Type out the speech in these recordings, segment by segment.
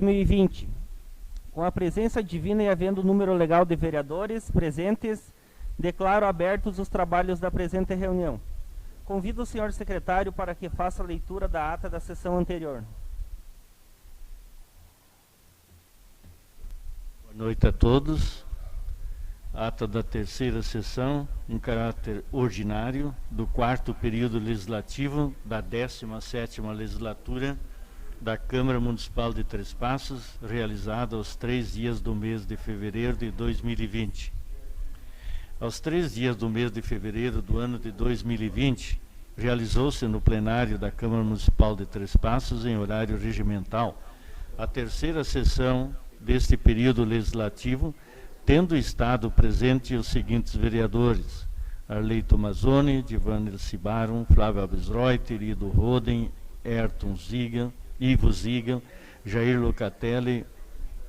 2020. Com a presença divina e havendo número legal de vereadores presentes, declaro abertos os trabalhos da presente reunião. Convido o senhor secretário para que faça a leitura da ata da sessão anterior. Boa noite a todos. Ata da terceira sessão, em caráter ordinário, do quarto período legislativo da 17ª legislatura da Câmara Municipal de Três Passos, realizada aos 3 dias do mês de fevereiro de 2020. Aos 3 dias do mês de fevereiro do ano de 2020, realizou-se no plenário da Câmara Municipal de Três Passos, em horário regimental, a terceira sessão deste período legislativo, tendo estado presente os seguintes vereadores: Arley Tomazoni, Divanir Cibaron, Flávio Alves Reuter, Ido Roden, Ayrton Ziga, Ivo Ziga, Jair Locatelli,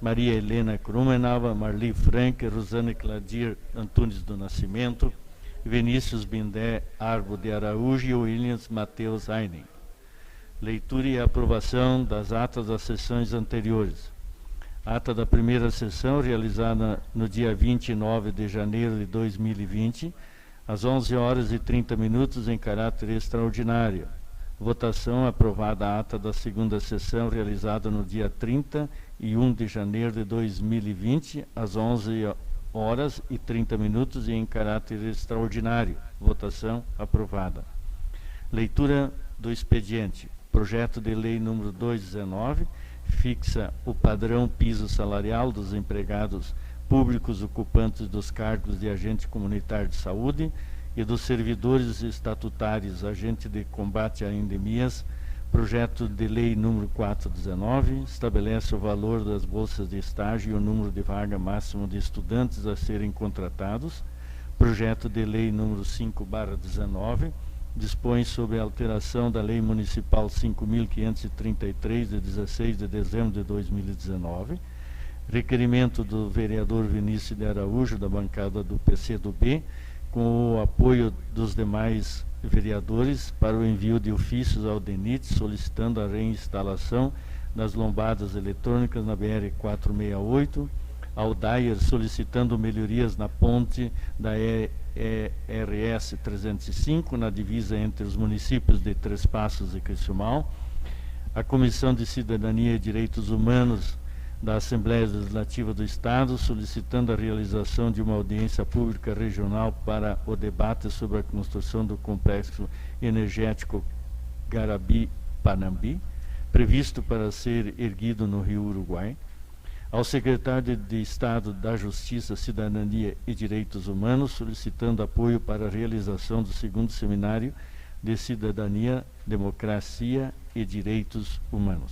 Maria Helena Krumenauer, Marli Frank, Rosane Cladir Antunes do Nascimento, Vinícius Bindé Arbo de Araújo e Williams Matheus Ainen. Leitura e aprovação das atas das sessões anteriores. Ata da primeira sessão, realizada no dia 29 de janeiro de 2020, às 11h30, em caráter extraordinário. Votação aprovada a ata da segunda sessão, realizada no dia 31 de janeiro de 2020, às 11h30 e em caráter extraordinário. Votação aprovada. Leitura do expediente. Projeto de lei número 219, fixa o padrão piso salarial dos empregados públicos ocupantes dos cargos de agente comunitário de saúde e dos servidores estatutários agente de combate a endemias. Projeto de lei número 419, estabelece o valor das bolsas de estágio e o número de vaga máximo de estudantes a serem contratados. Projeto de lei número 5/19, dispõe sobre a alteração da Lei Municipal 5.533, de 16 de dezembro de 2019. Requerimento do vereador Vinícius de Araújo, da bancada do PCdoB, com o apoio dos demais vereadores, para o envio de ofícios ao DENIT, solicitando a reinstalação das lombadas eletrônicas na BR-468, ao DAIR, solicitando melhorias na ponte da ERS 305, na divisa entre os municípios de Três Passos e Criciúmal. A Comissão de Cidadania e Direitos Humanos da Assembleia Legislativa do Estado, solicitando a realização de uma audiência pública regional para o debate sobre a construção do complexo energético Garabi-Panambi, previsto para ser erguido no Rio Uruguai. Ao secretário de Estado da Justiça, Cidadania e Direitos Humanos, solicitando apoio para a realização do 2º Seminário de Cidadania, Democracia e Direitos Humanos.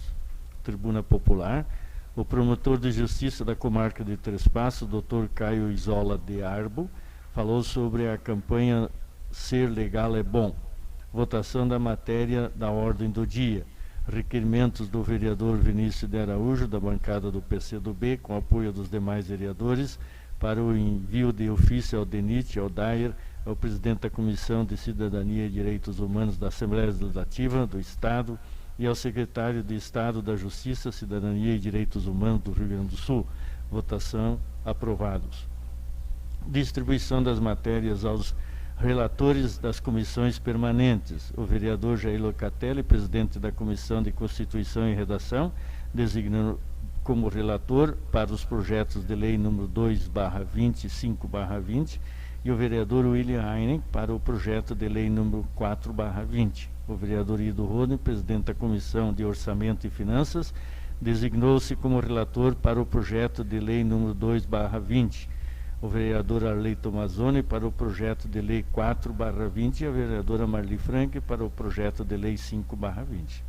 Tribuna Popular. O promotor de Justiça da Comarca de Três Passos, Dr. Caio Isola de Arbo, falou sobre a campanha Ser Legal é Bom. Votação da matéria da ordem do dia. Requerimentos do vereador Vinícius de Araújo, da bancada do PCdoB, com apoio dos demais vereadores, para o envio de ofício ao DENIT, ao DAIR, ao presidente da Comissão de Cidadania e Direitos Humanos da Assembleia Legislativa do Estado e ao secretário de Estado da Justiça, Cidadania e Direitos Humanos do Rio Grande do Sul. Votação aprovados. Distribuição das matérias aos relatores das comissões permanentes. O vereador Jair Locatelli, presidente da Comissão de Constituição e Redação, designou como relator para os projetos de lei número 2/20 e 5/20, e o vereador William Ainen para o projeto de lei número 4/20. O vereador Ido Roden, presidente da Comissão de Orçamento e Finanças, designou-se como relator para o projeto de lei número 2/20. O vereador Arley Tomazoni para o projeto de lei 4/20 e a vereadora Marli Frank para o projeto de lei 5/20.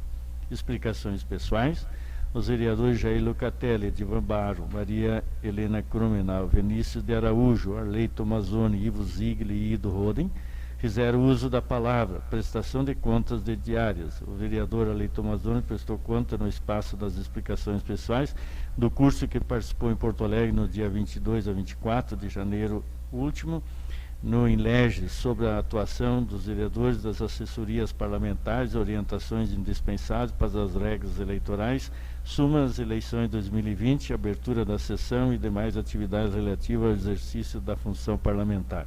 Explicações pessoais. Os vereadores Jair Locatelli, Divan Barro, Maria Helena Krumenauer, Vinícius de Araújo, Arley Tomazoni, Ivo Zigli e Ido Roden fizeram uso da palavra. Prestação de contas de diárias. O vereador Arley Tomazoni prestou conta no espaço das explicações pessoais do curso que participou em Porto Alegre no dia 22 a 24 de janeiro último, no INLEGE sobre a atuação dos vereadores das assessorias parlamentares, orientações indispensáveis para as regras eleitorais, suma das eleições de 2020, abertura da sessão e demais atividades relativas ao exercício da função parlamentar.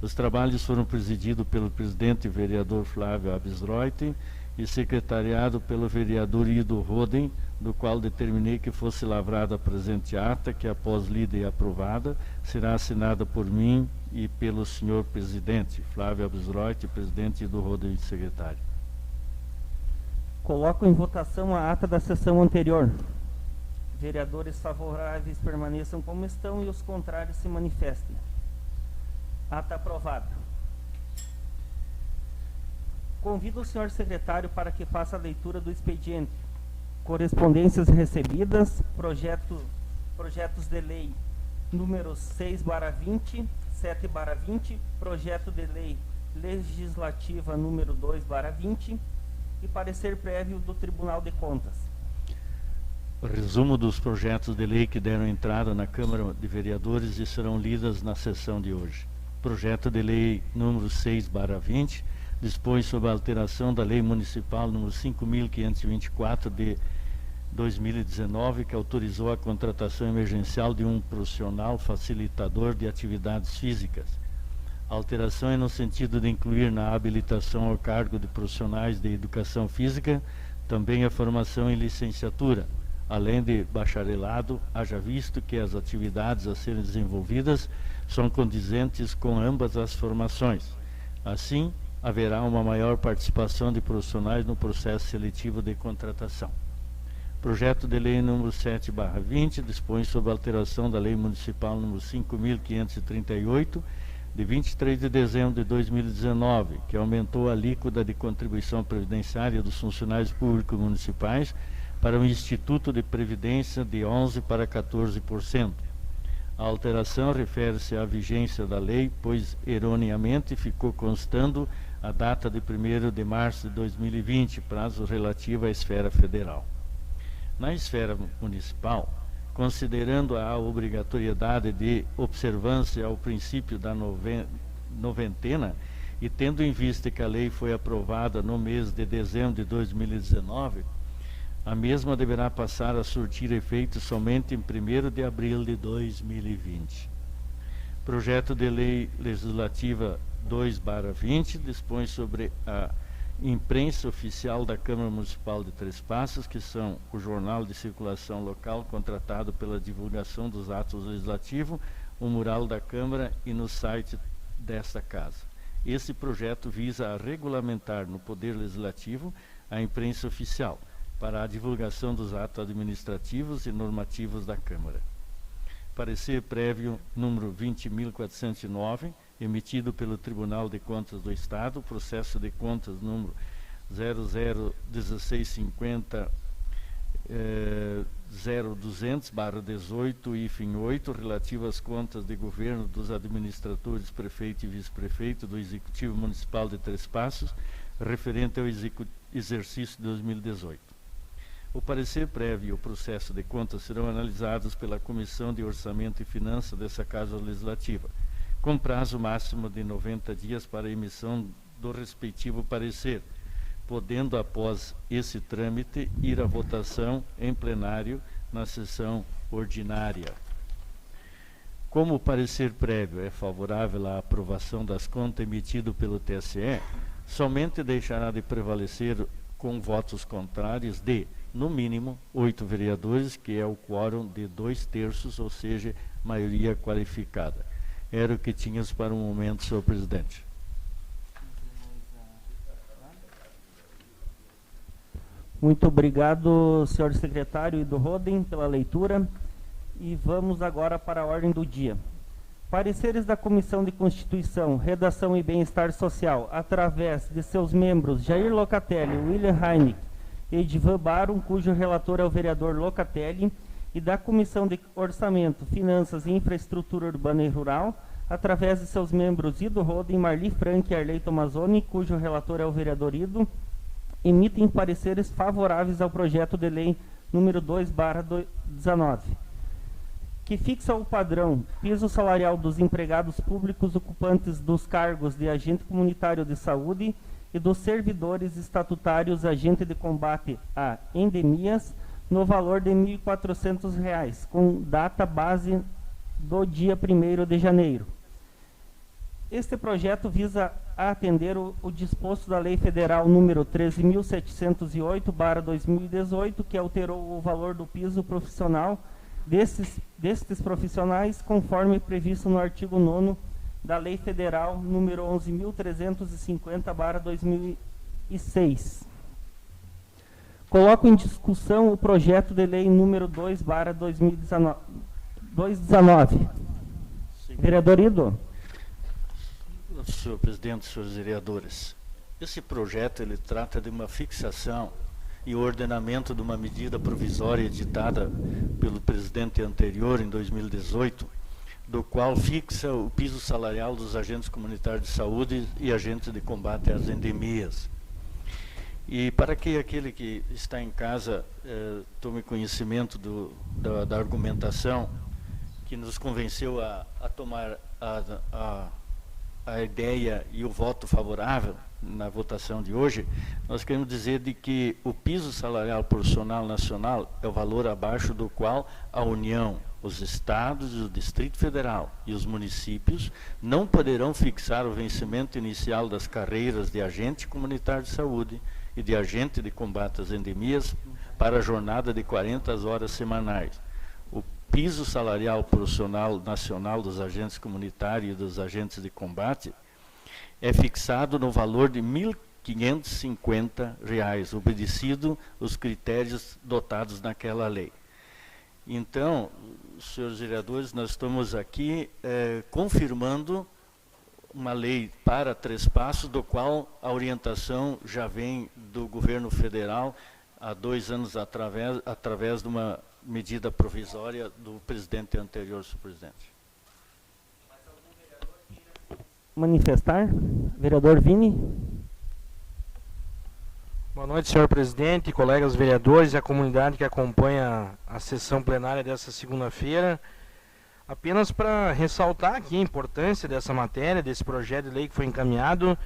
Os trabalhos foram presididos pelo presidente vereador Flávio Abisreuth e secretariado pelo vereador Ido Roden, do qual determinei que fosse lavrada a presente ata, que após lida e aprovada, será assinada por mim e pelo senhor presidente, Flávio Abisreuth, presidente do Roden, secretário. Coloco em votação a ata da sessão anterior. Vereadores favoráveis permaneçam como estão e os contrários se manifestem. Ata aprovada. Convido o senhor secretário para que faça a leitura do expediente. Correspondências recebidas, projetos de lei números 6/20, 7/20, projeto de lei legislativa número 2/20 e parecer prévio do Tribunal de Contas. O resumo dos projetos de lei que deram entrada na Câmara de Vereadores e serão lidas na sessão de hoje. Projeto de lei número 6/20 dispõe sobre a alteração da Lei Municipal número 5.524 de 2019, que autorizou a contratação emergencial de um profissional facilitador de atividades físicas. A alteração é no sentido de incluir na habilitação ao cargo de profissionais de educação física também a formação em licenciatura, além de bacharelado, haja visto que as atividades a serem desenvolvidas são condizentes com ambas as formações. Assim, haverá uma maior participação de profissionais no processo seletivo de contratação. Projeto de lei número 7/20 dispõe sobre a alteração da Lei Municipal número 5.538, de 23 de dezembro de 2019, que aumentou a alíquota de contribuição previdenciária dos funcionários públicos municipais para o Instituto de Previdência de 11% para 14%. A alteração refere-se à vigência da lei, pois erroneamente ficou constando a data de 1º de março de 2020, prazo relativo à esfera federal. Na esfera municipal, considerando a obrigatoriedade de observância ao princípio da noventena e tendo em vista que a lei foi aprovada no mês de dezembro de 2019, a mesma deverá passar a surtir efeito somente em 1º de abril de 2020. Projeto de Lei Legislativa 2/20 dispõe sobre a imprensa oficial da Câmara Municipal de Três Passos, que são o jornal de circulação local contratado pela divulgação dos atos legislativos, o mural da Câmara e no site desta casa. Esse projeto visa a regulamentar no Poder Legislativo a imprensa oficial para a divulgação dos atos administrativos e normativos da Câmara. Parecer prévio número 20.409, emitido pelo Tribunal de Contas do Estado, processo de contas número 001650 0200/18 hífen 8, relativo às contas de governo dos administradores, prefeito e vice-prefeito do Executivo Municipal de Três Passos, referente ao exercício de 2018. O parecer prévio e o processo de contas serão analisados pela Comissão de Orçamento e Finanças dessa Casa Legislativa, com prazo máximo de 90 dias para a emissão do respectivo parecer, podendo, após esse trâmite, ir à votação em plenário na sessão ordinária. Como o parecer prévio é favorável à aprovação das contas emitido pelo TSE, somente deixará de prevalecer com votos contrários de, no mínimo, 8 vereadores, que é o quórum de 2/3, ou seja, maioria qualificada. Era o que tínhamos para o momento, senhor presidente. Muito obrigado, senhor secretário Ido Roden, pela leitura. E vamos agora para a ordem do dia. Pareceres da Comissão de Constituição, Redação e Bem-Estar Social, através de seus membros Jair Locatelli, William Heineck e Edivan Baron, cujo relator é o vereador Locatelli, e da Comissão de Orçamento, Finanças e Infraestrutura Urbana e Rural, através de seus membros Ido Roden, Marli Frank e Arley Tomazoni, cujo relator é o vereador Ido, emitem pareceres favoráveis ao projeto de lei número 2/19. que fixa o padrão piso salarial dos empregados públicos ocupantes dos cargos de agente comunitário de saúde e dos servidores estatutários agente de combate a endemias no valor de R$ 1.400, com data base do dia 1º de janeiro. Este projeto visa atender o disposto da Lei Federal número 13.708/2018, que alterou o valor do piso profissional destes profissionais, conforme previsto no artigo 9º da Lei Federal número 11.350/2006. Coloco em discussão o projeto de lei número 2/2019. Vereador Ido. Senhor presidente, senhores vereadores, esse projeto ele trata de uma fixação e ordenamento de uma medida provisória editada pelo presidente anterior em 2018, do qual fixa o piso salarial dos agentes comunitários de saúde e agentes de combate às endemias. E para que aquele que está em casa tome conhecimento da argumentação que nos convenceu a tomar a ideia e o voto favorável na votação de hoje, nós queremos dizer de que o piso salarial profissional nacional é o valor abaixo do qual a União, os estados, o Distrito Federal e os municípios não poderão fixar o vencimento inicial das carreiras de agente comunitário de saúde e de agente de combate às endemias para a jornada de 40 horas semanais. O piso salarial profissional nacional dos agentes comunitários e dos agentes de combate é fixado no valor de R$ 1.550, obedecido os critérios dotados naquela lei. Então, senhores vereadores, nós estamos aqui confirmando uma lei para 3 passos, do qual a orientação já vem do governo federal há 2 anos através de uma medida provisória do presidente anterior, senhor presidente. Manifestar? Vereador Vini. Boa noite, senhor presidente, colegas vereadores e a comunidade que acompanha a sessão plenária desta segunda-feira. Apenas para ressaltar aqui a importância dessa matéria, desse projeto de lei que foi encaminhado,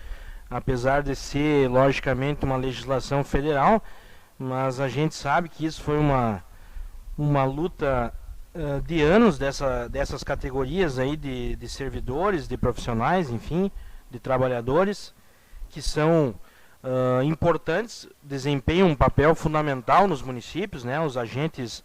apesar de ser, logicamente, uma legislação federal, mas a gente sabe que isso foi uma luta de anos dessas categorias aí de servidores, de profissionais, enfim, de trabalhadores, que são importantes, desempenham um papel fundamental nos municípios, né? Os agentes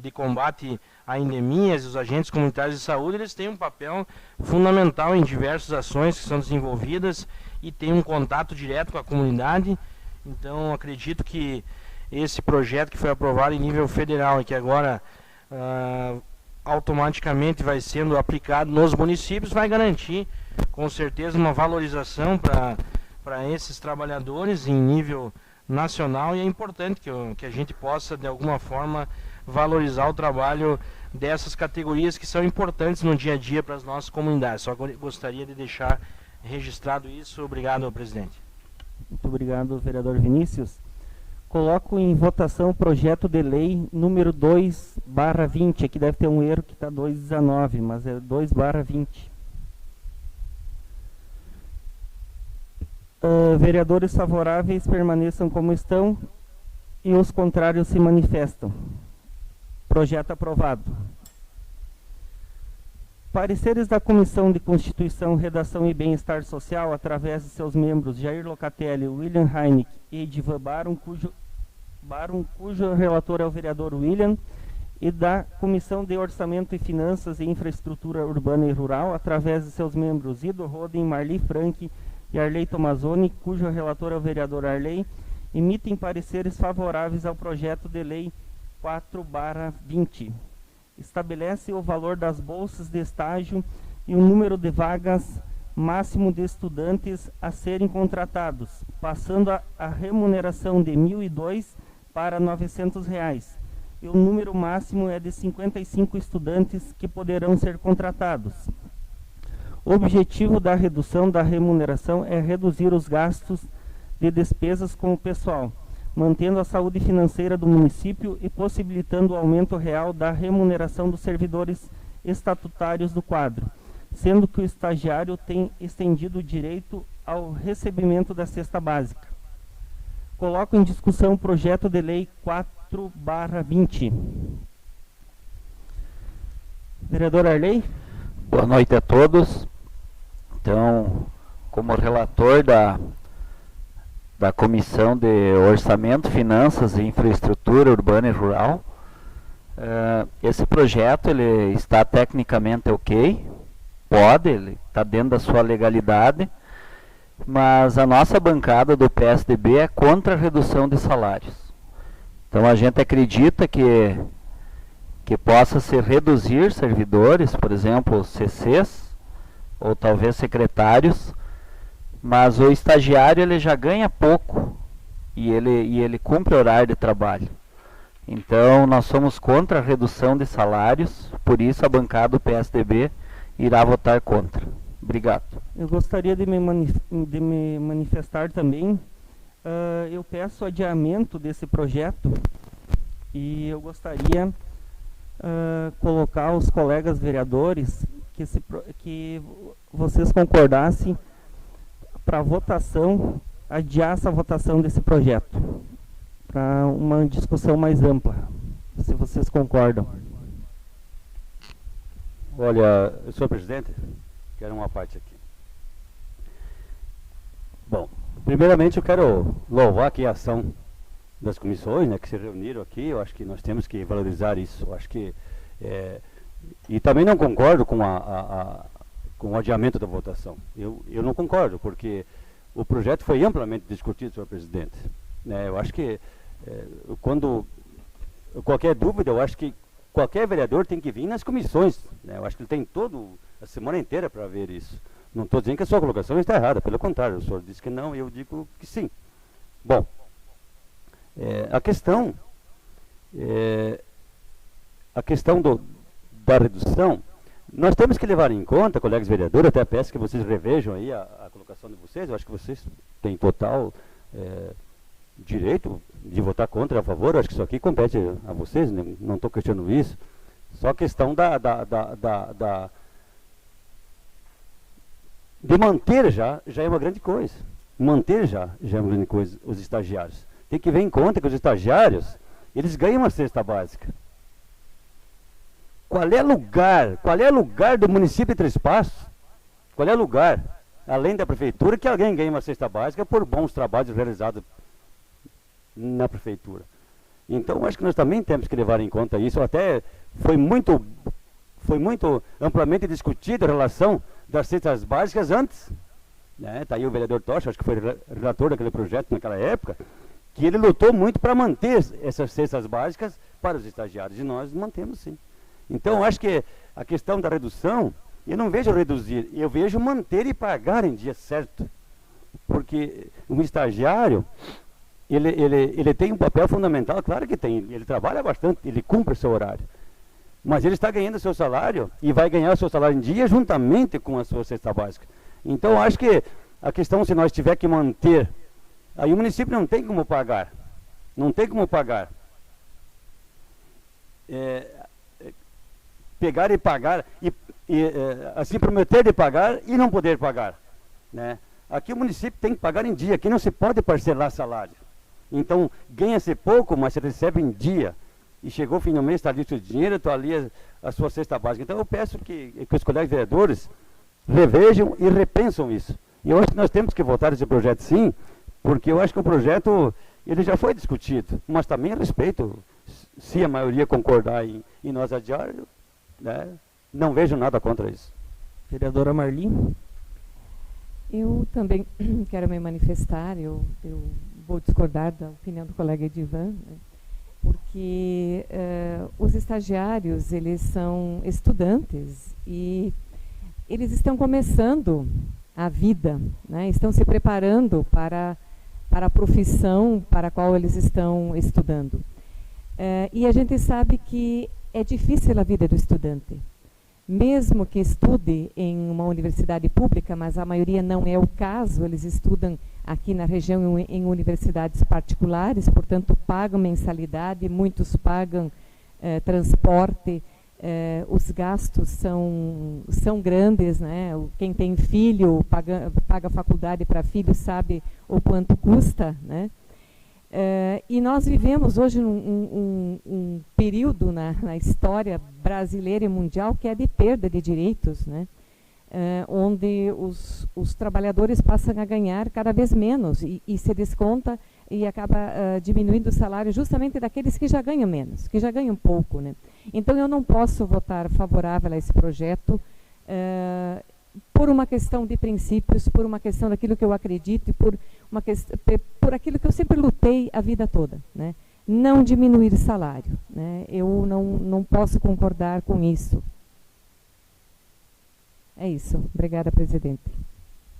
de combate a endemias, os agentes comunitários de saúde, eles têm um papel fundamental em diversas ações que são desenvolvidas e têm um contato direto com a comunidade. Então, acredito que esse projeto que foi aprovado em nível federal e que agora automaticamente vai sendo aplicado nos municípios, vai garantir, com certeza, uma valorização para esses trabalhadores em nível nacional, e é importante que a gente possa, de alguma forma, valorizar o trabalho dessas categorias que são importantes no dia a dia para as nossas comunidades. Só gostaria de deixar registrado isso. Obrigado, presidente. Muito obrigado, vereador Vinícius. Coloco em votação o projeto de lei número 2/20. Aqui deve ter um erro que está 2/19, mas é 2/20. Vereadores favoráveis permaneçam como estão e os contrários se manifestam. Projeto aprovado. Pareceres da Comissão de Constituição, Redação e Bem-Estar Social, através de seus membros Jair Locatelli, William Heineck e Edivan Baron, cujo relator é o vereador William, e da Comissão de Orçamento e Finanças e Infraestrutura Urbana e Rural, através de seus membros Ido Roden, Marli Frank e Arley Tomazoni, cujo relator é o vereador Arley, emitem pareceres favoráveis ao projeto de lei 4/20. Estabelece o valor das bolsas de estágio e o número de vagas máximo de estudantes a serem contratados, passando a remuneração de R$ 1.002 para R$ 900, e o número máximo é de 55 estudantes que poderão ser contratados. O objetivo da redução da remuneração é reduzir os gastos de despesas com o pessoal, mantendo a saúde financeira do município e possibilitando o aumento real da remuneração dos servidores estatutários do quadro, sendo que o estagiário tem estendido o direito ao recebimento da cesta básica. Coloco em discussão o projeto de lei 4/20. Vereador Arley. Boa noite a todos. Então, como relator da Comissão de Orçamento, Finanças e Infraestrutura Urbana e Rural, esse projeto ele está tecnicamente ok, ele está dentro da sua legalidade, mas a nossa bancada do PSDB é contra a redução de salários. Então a gente acredita que possa se reduzir servidores, por exemplo, CCs, ou talvez secretários, mas o estagiário ele já ganha pouco e ele cumpre horário de trabalho. Então nós somos contra a redução de salários, por isso a bancada do PSDB irá votar contra. Obrigado. Eu gostaria de me manifestar também. Eu peço adiamento desse projeto e eu gostaria colocar os colegas vereadores que vocês concordassem para votação, adiar essa votação desse projeto, para uma discussão mais ampla, se vocês concordam. Olha, senhor presidente, quero uma parte aqui. Bom, primeiramente eu quero louvar aqui a ação das comissões, né, que se reuniram aqui. Eu acho que nós temos que valorizar isso. Eu acho que e também não concordo com com o adiamento da votação. Eu não concordo, porque o projeto foi amplamente discutido, senhor presidente. Né, eu acho que quando qualquer dúvida, eu acho que qualquer vereador tem que vir nas comissões. Né, eu acho que ele tem toda a semana inteira para ver isso. Não estou dizendo que a sua colocação está errada, pelo contrário, o senhor disse que não, eu digo que sim. Bom, a questão da redução, nós temos que levar em conta, colegas vereadores, até peço que vocês revejam aí a colocação de vocês. Eu acho que vocês têm total direito de votar contra, a favor. Eu acho que isso aqui compete a vocês, né? Não estou questionando isso. Só a questão de manter já é uma grande coisa. Manter já é uma grande coisa os estagiários. Tem que ver em conta que os estagiários, eles ganham uma cesta básica. Qual é o lugar do município de Três Passos? Qual é o lugar, além da prefeitura, que alguém ganhe uma cesta básica por bons trabalhos realizados na prefeitura? Então, acho que nós também temos que levar em conta isso. Até foi muito amplamente discutido a relação das cestas básicas antes. Está aí o vereador Tocha, acho que foi relator daquele projeto naquela época, que ele lutou muito para manter essas cestas básicas para os estagiários, e nós mantemos sim. Então, acho que a questão da redução, eu não vejo reduzir, eu vejo manter e pagar em dia certo. Porque um estagiário, ele tem um papel fundamental, claro que tem, ele trabalha bastante, ele cumpre o seu horário. Mas ele está ganhando o seu salário e vai ganhar o seu salário em dia juntamente com a sua cesta básica. Então, acho que a questão, se nós tiver que manter, aí o município não tem como pagar. Não tem como pagar. Pegar e pagar, assim prometer de pagar e não poder pagar. Né? Aqui o município tem que pagar em dia, aqui não se pode parcelar salário. Então, ganha-se pouco, mas se recebe em dia. E chegou o fim do mês, está ali o seu dinheiro, está ali a sua cesta básica. Então eu peço que os colegas vereadores revejam e repensam isso. E eu acho que nós temos que votar esse projeto sim, porque eu acho que o projeto ele já foi discutido, mas também a respeito, se a maioria concordar em nós adiar, né, não vejo nada contra isso. Vereadora Marli. Eu também quero me manifestar, eu vou discordar da opinião do colega Edivan, né, porque os estagiários, eles são estudantes e eles estão começando a vida, né, estão se preparando para a profissão para a qual eles estão estudando. E a gente sabe que é difícil a vida do estudante. mesmo que estude em uma universidade pública, mas a maioria não é o caso, eles estudam aqui na região em universidades particulares, portanto pagam mensalidade, muitos pagam transporte, os gastos são grandes, né? Quem tem filho, paga faculdade para filho, sabe o quanto custa, né? E nós vivemos hoje um período na história brasileira e mundial que é de perda de direitos, né? Onde os trabalhadores passam a ganhar cada vez menos e se desconta e acaba diminuindo o salário justamente daqueles que já ganham menos, que já ganham pouco, né? Então eu não posso votar favorável a esse projeto por uma questão de princípios, por uma questão daquilo que eu acredito e por aquilo que eu sempre lutei a vida toda, né? Não diminuir o salário, né? Eu não posso concordar com isso. É isso. Obrigada, presidente.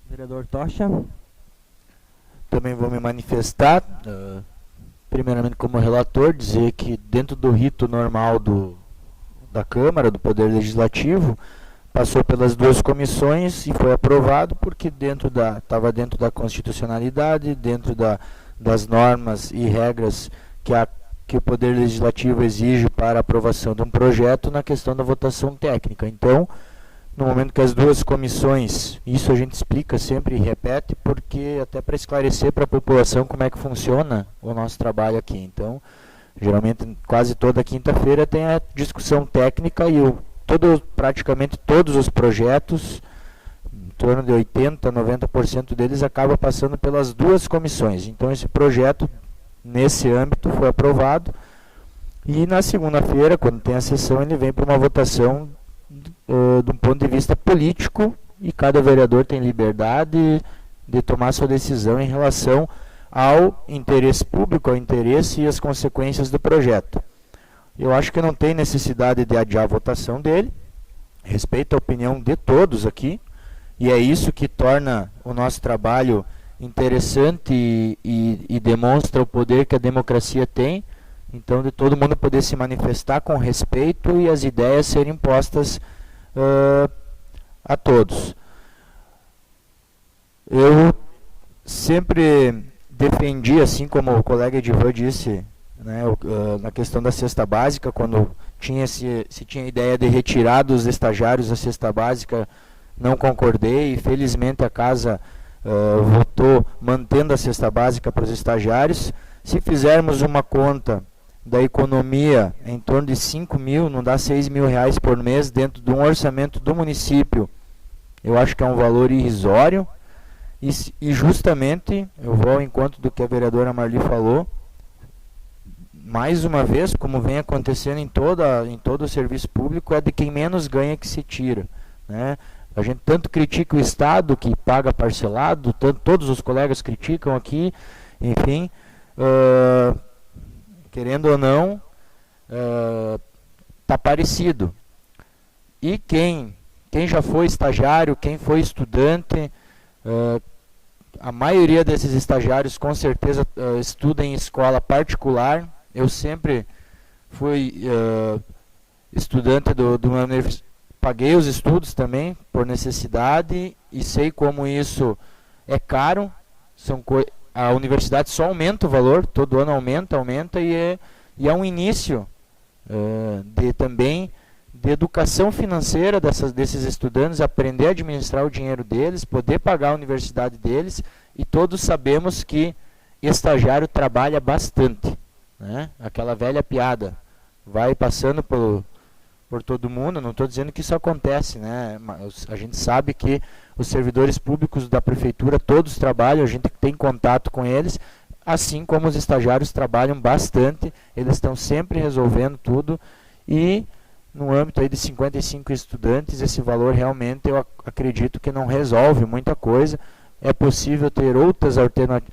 Vereador Tocha. Também vou me manifestar, primeiramente como relator, dizer que dentro do rito normal da Câmara, do Poder Legislativo, passou pelas duas comissões e foi aprovado porque estava dentro da constitucionalidade, dentro das normas e regras que o Poder Legislativo exige para a aprovação de um projeto na questão da votação técnica. Então, no momento que as duas comissões, isso a gente explica sempre e repete, porque até para esclarecer para a população como é que funciona o nosso trabalho aqui. Então, geralmente, quase toda quinta-feira tem a discussão técnica e praticamente todos os projetos, em torno de 80%, 90% deles, acaba passando pelas duas comissões. Então, esse projeto, nesse âmbito, foi aprovado e na segunda-feira, quando tem a sessão, ele vem para uma votação de um ponto de vista político e cada vereador tem liberdade de tomar sua decisão em relação ao interesse público, ao interesse e as consequências do projeto. Eu acho que não tem necessidade de adiar a votação dele, respeito a opinião de todos aqui, e é isso que torna o nosso trabalho interessante e demonstra o poder que a democracia tem. Então, de todo mundo poder se manifestar com respeito e as ideias serem postas a todos. Eu sempre defendi, assim como o colega Edivan disse, né, na questão da cesta básica, quando se tinha a ideia de retirar dos estagiários a cesta básica, não concordei, e felizmente a casa votou mantendo a cesta básica para os estagiários. Se fizermos uma conta da economia em torno de 5 mil, não dá 6 mil reais por mês dentro de um orçamento do município, eu acho que é um valor irrisório. E justamente, eu vou ao encontro do que a vereadora Marli falou, mais uma vez, como vem acontecendo em todo o serviço público, é de quem menos ganha que se tira, né? A gente tanto critica o Estado, que paga parcelado, todos os colegas criticam aqui, enfim, querendo ou não, está parecido. E quem já foi estagiário, quem foi estudante, a maioria desses estagiários com certeza estuda em escola particular. Eu sempre fui estudante de uma universidade, paguei os estudos também por necessidade e sei como isso é caro. A universidade só aumenta o valor, todo ano aumenta e é um início também de educação financeira desses estudantes, aprender a administrar o dinheiro deles, poder pagar a universidade deles, e todos sabemos que estagiário trabalha bastante, né? Aquela velha piada, vai passando por todo mundo, não estou dizendo que isso acontece, né? Mas a gente sabe que os servidores públicos da prefeitura todos trabalham, a gente tem contato com eles, assim como os estagiários trabalham bastante, eles estão sempre resolvendo tudo, e no âmbito aí de 55 estudantes, esse valor realmente eu acredito que não resolve muita coisa. É possível ter outras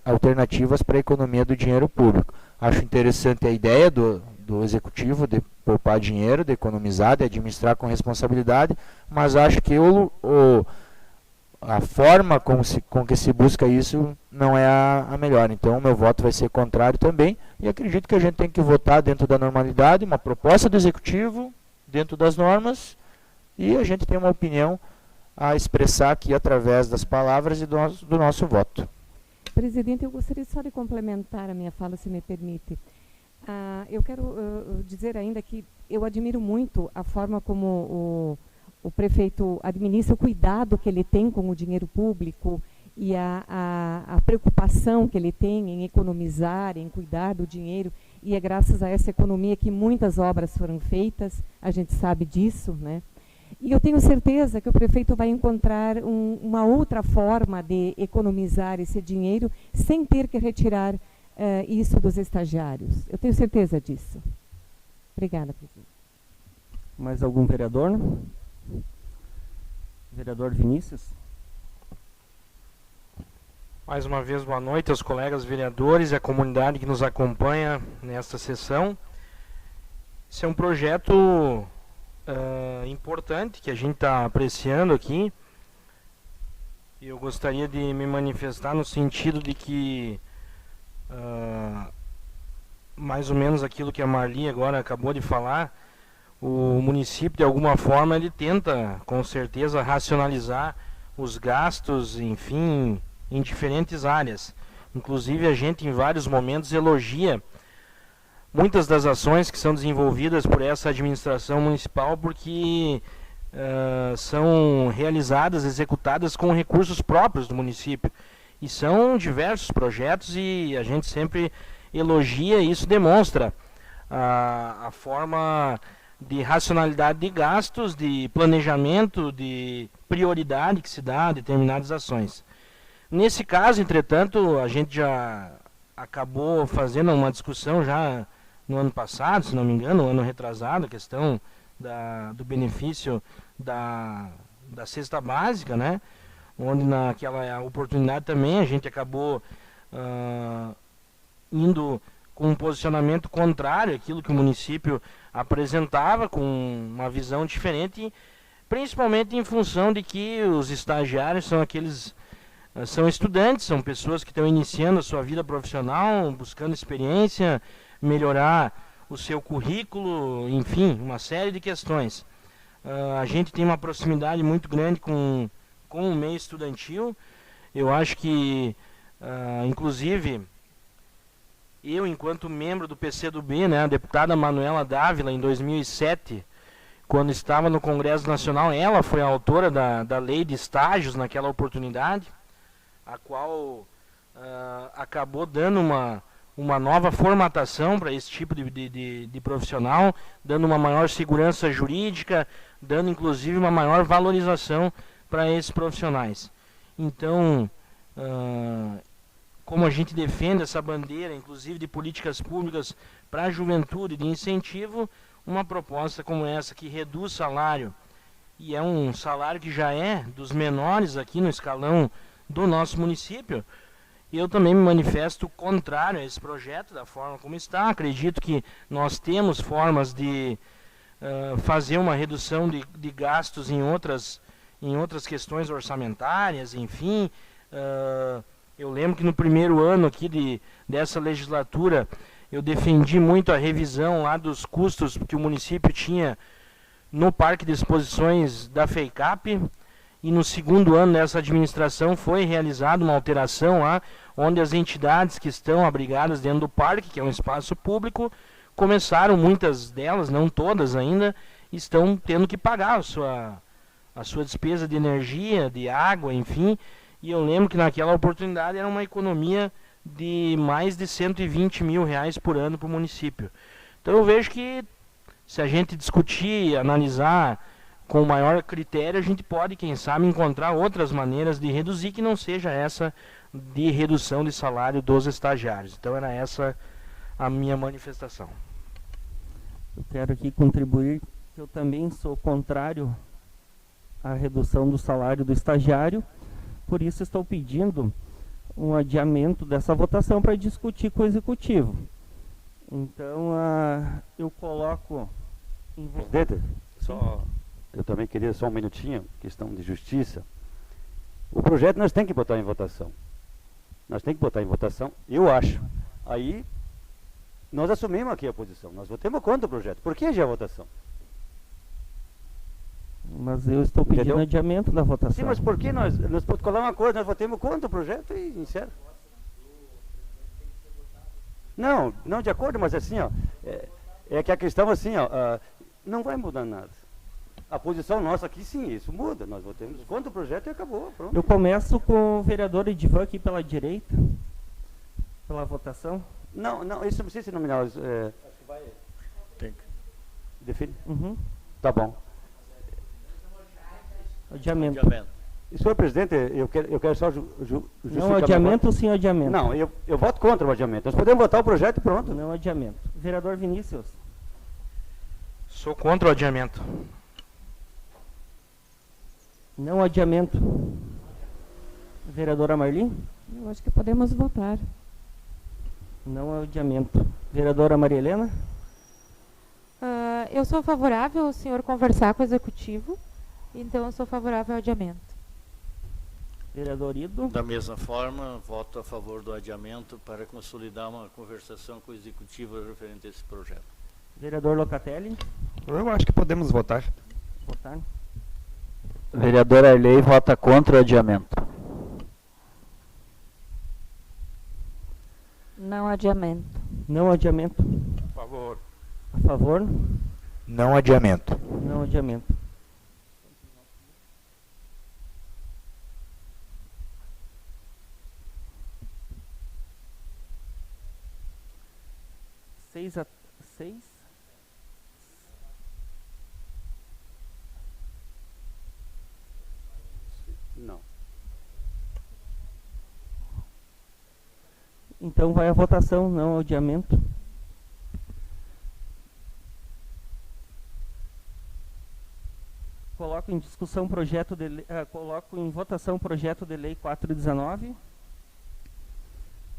alternativas para a economia do dinheiro público. Acho interessante a ideia do executivo de poupar dinheiro, de economizar, de administrar com responsabilidade, mas acho que a forma com que se busca isso não é a melhor. Então, o meu voto vai ser contrário também, e acredito que a gente tem que votar dentro da normalidade, uma proposta do executivo, dentro das normas, e a gente tem uma opinião a expressar aqui através das palavras e do nosso voto. Presidente, eu gostaria só de complementar a minha fala, se me permite. Eu quero dizer ainda que eu admiro muito a forma como o prefeito administra, o cuidado que ele tem com o dinheiro público e a preocupação que ele tem em economizar, em cuidar do dinheiro, e é graças a essa economia que muitas obras foram feitas, a gente sabe disso, né? E eu tenho certeza que o prefeito vai encontrar uma outra forma de economizar esse dinheiro sem ter que retirar isso dos estagiários. Eu tenho certeza disso. Obrigada, presidente. Mais algum vereador? Vereador Vinícius? Mais uma vez, boa noite aos colegas vereadores e à comunidade que nos acompanha nesta sessão. Esse é um projeto importante que a gente está apreciando aqui. Eu gostaria de me manifestar no sentido de que mais ou menos aquilo que a Marli agora acabou de falar, o município de alguma forma ele tenta com certeza racionalizar os gastos, enfim, em diferentes áreas. Inclusive a gente em vários momentos elogia muitas das ações que são desenvolvidas por essa administração municipal, porque são realizadas, executadas com recursos próprios do município. E são diversos projetos e a gente sempre elogia, e isso demonstra a forma de racionalidade de gastos, de planejamento, de prioridade que se dá a determinadas ações. Nesse caso, entretanto, a gente já acabou fazendo uma discussão já no ano passado, se não me engano, no ano retrasado, a questão do benefício da cesta básica, né? Onde naquela oportunidade também a gente acabou indo com um posicionamento contrário àquilo que o município apresentava, com uma visão diferente, principalmente em função de que os estagiários são estudantes, são pessoas que estão iniciando a sua vida profissional, buscando experiência, melhorar o seu currículo, enfim, uma série de questões. A gente tem uma proximidade muito grande com o meio estudantil. Eu acho que, inclusive, eu, enquanto membro do PCdoB, né, a deputada Manuela Dávila, em 2007, quando estava no Congresso Nacional, ela foi a autora da lei de estágios naquela oportunidade, a qual acabou dando uma nova formatação para esse tipo de profissional, dando uma maior segurança jurídica, dando inclusive uma maior valorização para esses profissionais. Então, como a gente defende essa bandeira, inclusive de políticas públicas para a juventude, de incentivo, uma proposta como essa que reduz salário, e é um salário que já é dos menores aqui no escalão do nosso município, eu também me manifesto contrário a esse projeto, da forma como está. Acredito que nós temos formas de fazer uma redução de gastos em outras questões orçamentárias, enfim. Eu lembro que no primeiro ano aqui dessa legislatura, eu defendi muito a revisão lá dos custos que o município tinha no Parque de Exposições da FEICAP, e no segundo ano dessa administração foi realizada uma alteração lá, onde as entidades que estão abrigadas dentro do parque, que é um espaço público, começaram, muitas delas, não todas ainda, estão tendo que pagar a sua despesa de energia, de água, enfim. E eu lembro que naquela oportunidade era uma economia de mais de R$120 mil por ano para o município. Então eu vejo que se a gente discutir, analisar com maior critério, a gente pode, quem sabe, encontrar outras maneiras de reduzir que não seja essa de redução de salário dos estagiários. Então era essa a minha manifestação. Eu quero aqui contribuir que eu também sou contrário à redução do salário do estagiário, por isso estou pedindo um adiamento dessa votação para discutir com o Executivo. Então, eu coloco em Presidente, eu também queria só um minutinho, questão de justiça. O projeto nós temos que botar em votação. Nós temos que botar em votação, eu acho. Aí, nós assumimos aqui a posição. Nós votamos contra o projeto. Por que já a votação? Mas eu estou pedindo Entendeu? adiamento da votação. Sim, mas por que nós protocolar uma coisa, nós votamos contra o projeto e encerra. Não, não de acordo, mas assim, ó, é que a questão assim, ó, não vai mudar nada. A posição nossa aqui, sim, isso muda. Nós votamos contra o projeto e acabou, pronto. Eu começo com o vereador Edivan aqui pela direita, pela votação. Não, isso não precisa ser nominal. Acho que vai... Tem que... Define? Uhum. Tá bom. Adiamento. Senhor presidente, eu quero só Não justificar. adiamento ou sim adiamento? Não, eu voto contra o adiamento. Nós podemos votar o projeto e pronto. Não adiamento. Vereador Vinícius. Sou contra o adiamento. Não adiamento. Vereadora Marlim. Eu acho que podemos votar. Não adiamento. Vereadora Maria Helena. Eu sou favorável ao senhor conversar com o executivo, então eu sou favorável ao adiamento. Vereador Ido. Da mesma forma, voto a favor do adiamento para consolidar uma conversação com o executivo referente a esse projeto. Vereador Locatelli. Eu acho que podemos votar. Votar. Vereador Arley vota contra o adiamento. Não adiamento. Não adiamento. A favor. A favor. Não adiamento. Não adiamento. Seis. Não. Então vai a votação, não adiamento. Coloco em discussão projeto de lei, coloco em votação projeto de lei 419.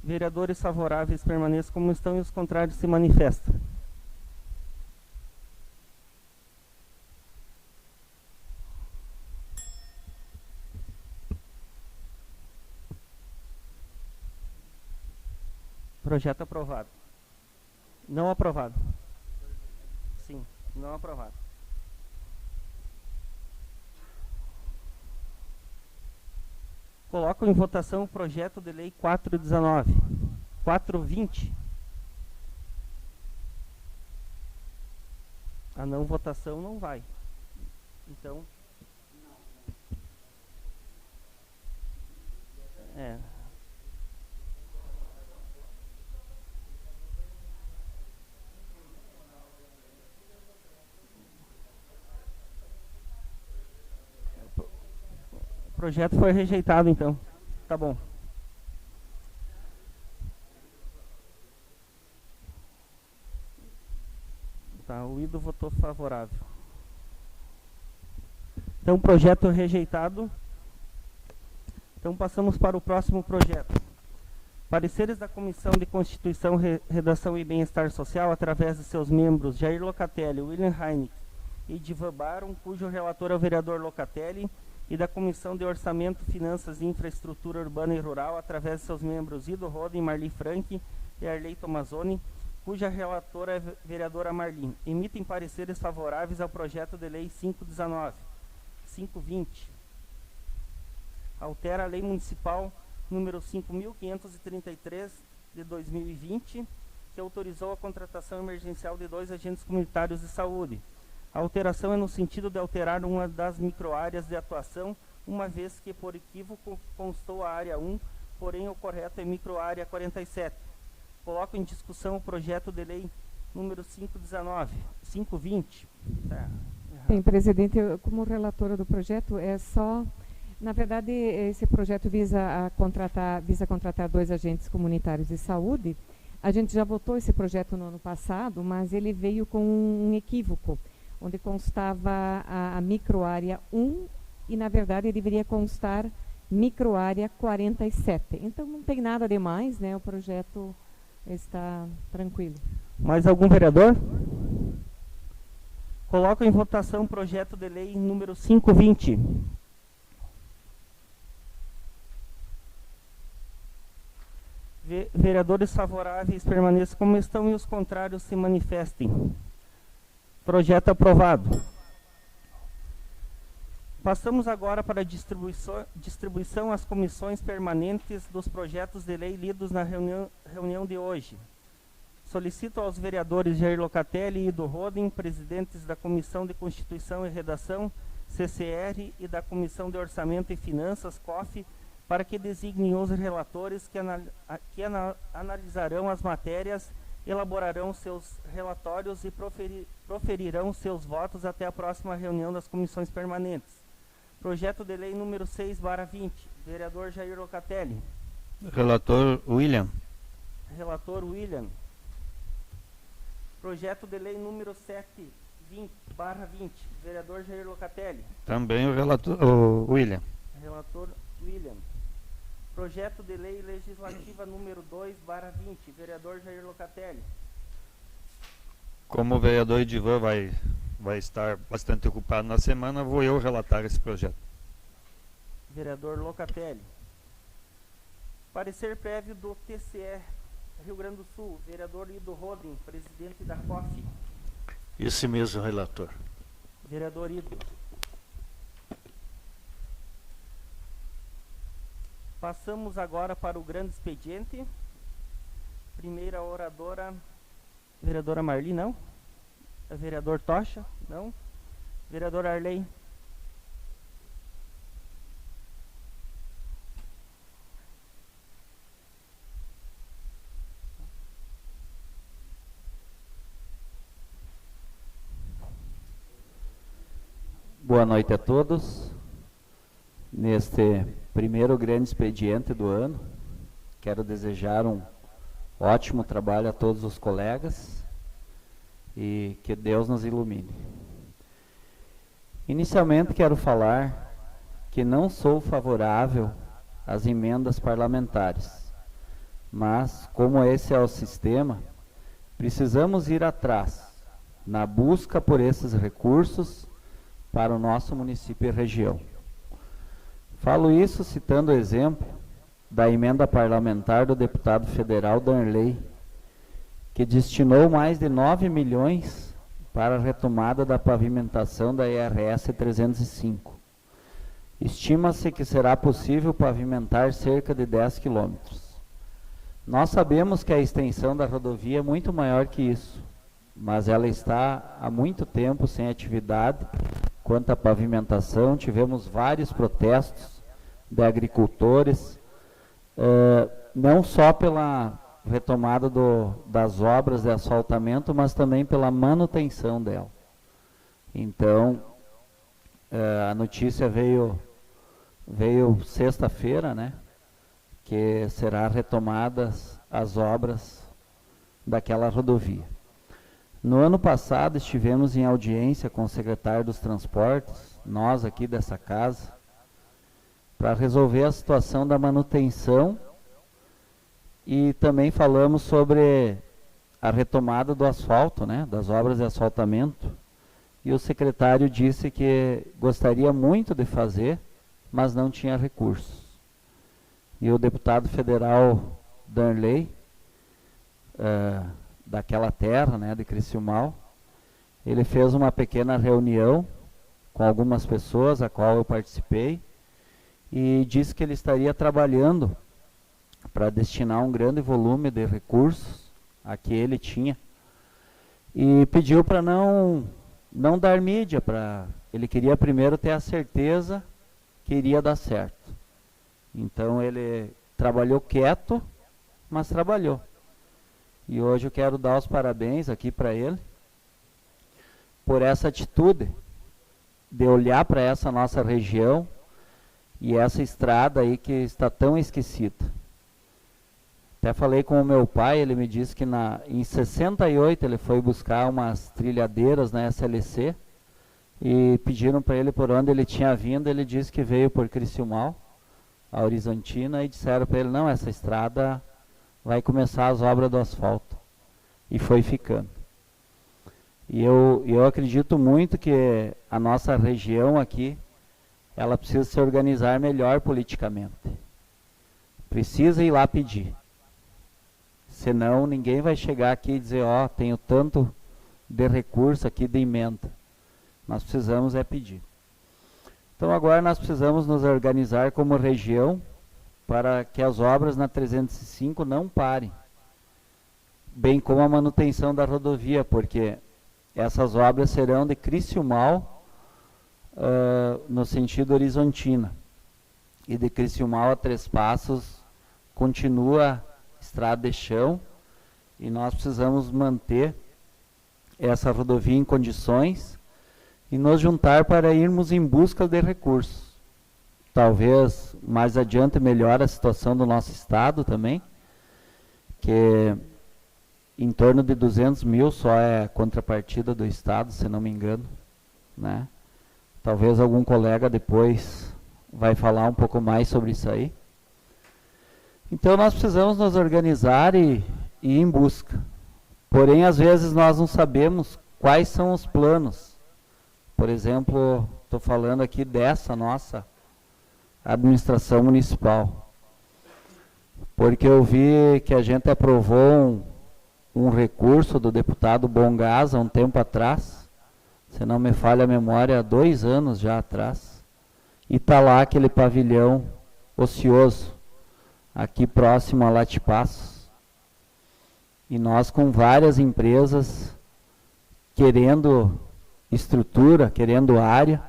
Vereadores favoráveis permaneçam como estão e os contrários se manifestam. Projeto aprovado. Não aprovado. Sim, não aprovado. Coloco em votação o projeto de lei 419. 420. A não votação não vai. Então... O projeto foi rejeitado, então. Tá bom. Tá, o Ido votou favorável. Então, projeto rejeitado. Então, passamos para o próximo projeto. Pareceres da Comissão de Constituição, Redação e Bem-Estar Social, através de seus membros Jair Locatelli, William Heineck e Edivan Baron, cujo relator é o vereador Locatelli, e da Comissão de Orçamento, Finanças e Infraestrutura Urbana e Rural, através de seus membros Ido Roden, Marli Frank e Arley Tomazoni, cuja relatora é a vereadora Marli, emitem pareceres favoráveis ao projeto de lei 519, 520. Altera a Lei Municipal número 5.533 de 2020, que autorizou a contratação emergencial de 2 agentes comunitários de saúde. A alteração é no sentido de alterar uma das microáreas de atuação, uma vez que, por equívoco, constou a área 1, porém o correto é microárea 47. Coloco em discussão o projeto de lei número 519, 520. Tá. Bem, presidente, como relatora do projeto, é só... Na verdade, esse projeto visa contratar 2 agentes comunitários de saúde. A gente já votou esse projeto no ano passado, mas ele veio com um equívoco, onde constava a microárea 1 e, na verdade, deveria constar microárea 47. Então, não tem nada demais, né? O projeto está tranquilo. Mais algum vereador? Coloco em votação o projeto de lei número 520. Vereadores favoráveis permaneçam como estão e os contrários se manifestem. Projeto aprovado. Passamos agora para a distribuição às comissões permanentes dos projetos de lei lidos na reunião de hoje. Solicito aos vereadores Jair Locatelli e Ido Roden, presidentes da Comissão de Constituição e Redação, CCR, e da Comissão de Orçamento e Finanças, COF, para que designem os relatores que analisarão as matérias, elaborarão seus relatórios e proferirão seus votos até a próxima reunião das comissões permanentes. Projeto de lei número 6/20, vereador Jair Locatelli. Relator William. Relator William. Projeto de lei número 7/20, vereador Jair Locatelli. Também o relator William. Relator William. Projeto de lei legislativa número 2/20, vereador Jair Locatelli. Como o vereador Edivan vai estar bastante ocupado na semana, vou eu relatar esse projeto. Vereador Locatelli. Parecer prévio do TCE Rio Grande do Sul, vereador Ido Roden, presidente da COF. Esse mesmo relator. Vereador Ido. Passamos agora para o grande expediente. Primeira oradora, vereadora Marli, não? Vereador Tocha, não? Vereador Arley. Boa noite a todos. Neste primeiro grande expediente do ano, quero desejar um ótimo trabalho a todos os colegas e que Deus nos ilumine. Inicialmente quero falar que não sou favorável às emendas parlamentares, mas como esse é o sistema, precisamos ir atrás na busca por esses recursos para o nosso município e região. Falo isso citando o exemplo da emenda parlamentar do deputado federal Darley, que destinou mais de 9 milhões para a retomada da pavimentação da IRS 305. Estima-se que será possível pavimentar cerca de 10 quilômetros. Nós sabemos que a extensão da rodovia é muito maior que isso, mas ela está há muito tempo sem atividade. Quanto à pavimentação, tivemos vários protestos de agricultores, não só pela retomada das obras de asfaltamento, mas também pela manutenção dela. Então, a notícia veio sexta-feira, né, que será retomadas as obras daquela rodovia. No ano passado estivemos em audiência com o secretário dos Transportes, nós aqui dessa casa, para resolver a situação da manutenção e também falamos sobre a retomada do asfalto, né, das obras de asfaltamento. E o secretário disse que gostaria muito de fazer, mas não tinha recursos. E o deputado federal Darley, daquela terra, né, de Criciúmal, ele fez uma pequena reunião com algumas pessoas, a qual eu participei, e disse que ele estaria trabalhando para destinar um grande volume de recursos a que ele tinha, e pediu para não dar mídia, ele queria primeiro ter a certeza que iria dar certo. Então ele trabalhou quieto, mas trabalhou. E hoje eu quero dar os parabéns aqui para ele, por essa atitude de olhar para essa nossa região e essa estrada aí que está tão esquecida. Até falei com o meu pai, ele me disse que em 68 ele foi buscar umas trilhadeiras na SLC e pediram para ele por onde ele tinha vindo, ele disse que veio por Criciúmal, a Horizontina, e disseram para ele, não, essa estrada vai começar as obras do asfalto. E foi ficando. E eu acredito muito que a nossa região aqui, ela precisa se organizar melhor politicamente. Precisa ir lá pedir. Senão ninguém vai chegar aqui e dizer, ó, tenho tanto de recurso aqui de emenda. Nós precisamos é pedir. Então agora nós precisamos nos organizar como região para que as obras na 305 não parem, bem como a manutenção da rodovia, porque essas obras serão de Criciúmal no sentido horizontina, e de Criciúmal a Três Passos continua estrada de chão, e nós precisamos manter essa rodovia em condições e nos juntar para irmos em busca de recursos. Talvez mais adiante melhore a situação do nosso estado também, que em torno de 200 mil só é contrapartida do estado, se não me engano, né? Talvez algum colega depois vai falar um pouco mais sobre isso aí. Então nós precisamos nos organizar e ir em busca. Porém, às vezes nós não sabemos quais são os planos. Por exemplo, estou falando aqui dessa nossa administração municipal, porque eu vi que a gente aprovou um recurso do deputado Bongás há um tempo atrás, se não me falha a memória, há 2 anos já atrás, e está lá aquele pavilhão ocioso, aqui próximo a Latipassos, e nós com várias empresas querendo estrutura, querendo área,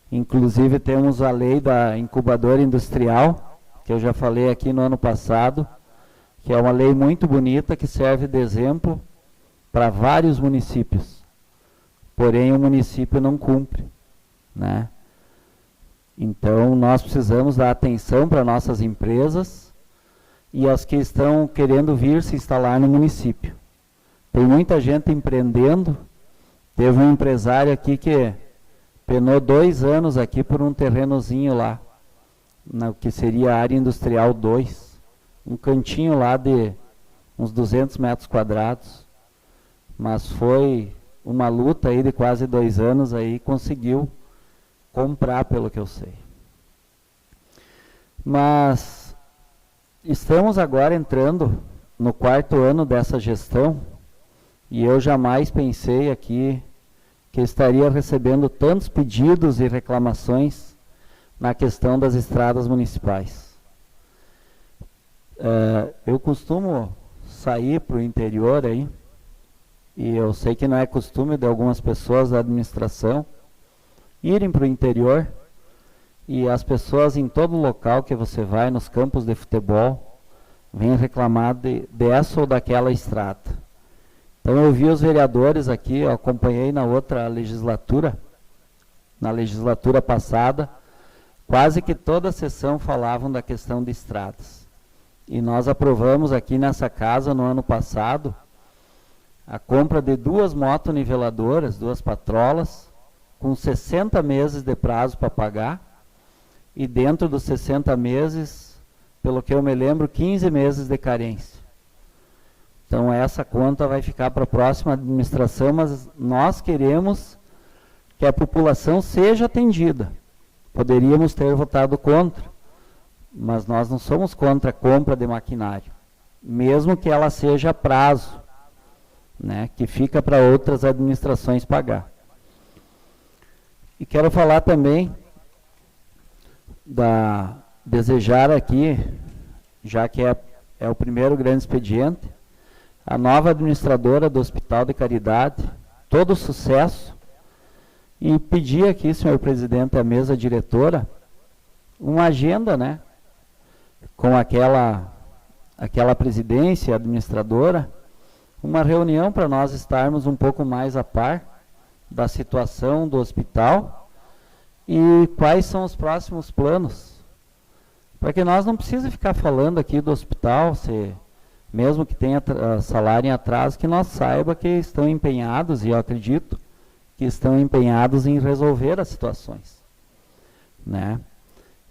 inclusive temos a lei da incubadora industrial, que eu já falei aqui no ano passado, que é uma lei muito bonita, que serve de exemplo para vários municípios. Porém, o município não cumpre, né? Então, nós precisamos dar atenção para nossas empresas e as que estão querendo vir se instalar no município. Tem muita gente empreendendo. Teve um empresário aqui que penou 2 anos aqui por um terrenozinho lá, no que seria a área industrial 2. Um cantinho lá de uns 200 metros quadrados. Mas foi uma luta aí de quase 2 anos aí, conseguiu comprar, pelo que eu sei. Mas estamos agora entrando no 4º ano dessa gestão e eu jamais pensei aqui que estaria recebendo tantos pedidos e reclamações na questão das estradas municipais. Eu costumo sair para o interior aí, e eu sei que não é costume de algumas pessoas da administração irem para o interior, e as pessoas em todo local que você vai, nos campos de futebol, vêm reclamar dessa ou daquela estrada. Então eu vi os vereadores aqui, eu acompanhei na outra legislatura, na legislatura passada, quase que toda a sessão falavam da questão de estradas. E nós aprovamos aqui nessa casa, no ano passado, a compra de 2 motoniveladoras, 2 patrolas, com 60 meses de prazo para pagar, e dentro dos 60 meses, pelo que eu me lembro, 15 meses de carência. Então essa conta vai ficar para a próxima administração, mas nós queremos que a população seja atendida. Poderíamos ter votado contra, mas nós não somos contra a compra de maquinário, mesmo que ela seja a prazo, né, que fica para outras administrações pagar. E quero falar também desejar aqui, já que é o primeiro grande expediente, a nova administradora do Hospital de Caridade, todo sucesso, e pedir aqui, senhor presidente, à mesa diretora, uma agenda, né, com aquela presidência administradora, uma reunião para nós estarmos um pouco mais a par da situação do hospital e quais são os próximos planos. Para que nós não precisemos ficar falando aqui do hospital, mesmo que tenha salário em atraso, que nós saiba que estão empenhados, e eu acredito que estão empenhados em resolver as situações, né?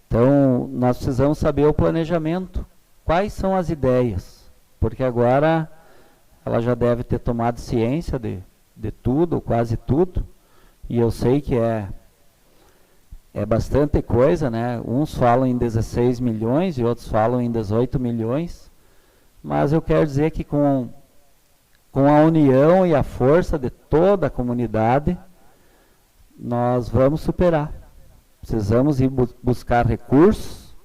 Então, nós precisamos saber o planejamento, quais são as ideias, porque agora ela já deve ter tomado ciência de tudo, quase tudo, e eu sei que é bastante coisa, né? Uns falam em 16 milhões e outros falam em 18 milhões, mas eu quero dizer que com a união e a força de toda a comunidade, nós vamos superar. Precisamos ir buscar recursos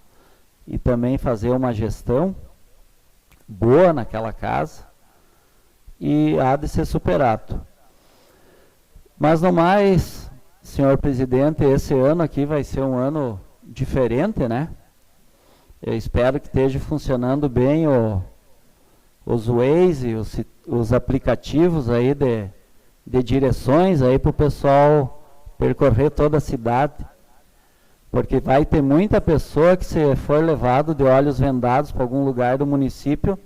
e também fazer uma gestão boa naquela casa e há de ser superado. Mas no mais, senhor presidente, esse ano aqui vai ser um ano diferente, né? Eu espero que esteja funcionando bem os Waze, os aplicativos aí de direções aí para o pessoal percorrer toda a cidade. Porque vai ter muita pessoa que, se for levado de olhos vendados para algum lugar do município,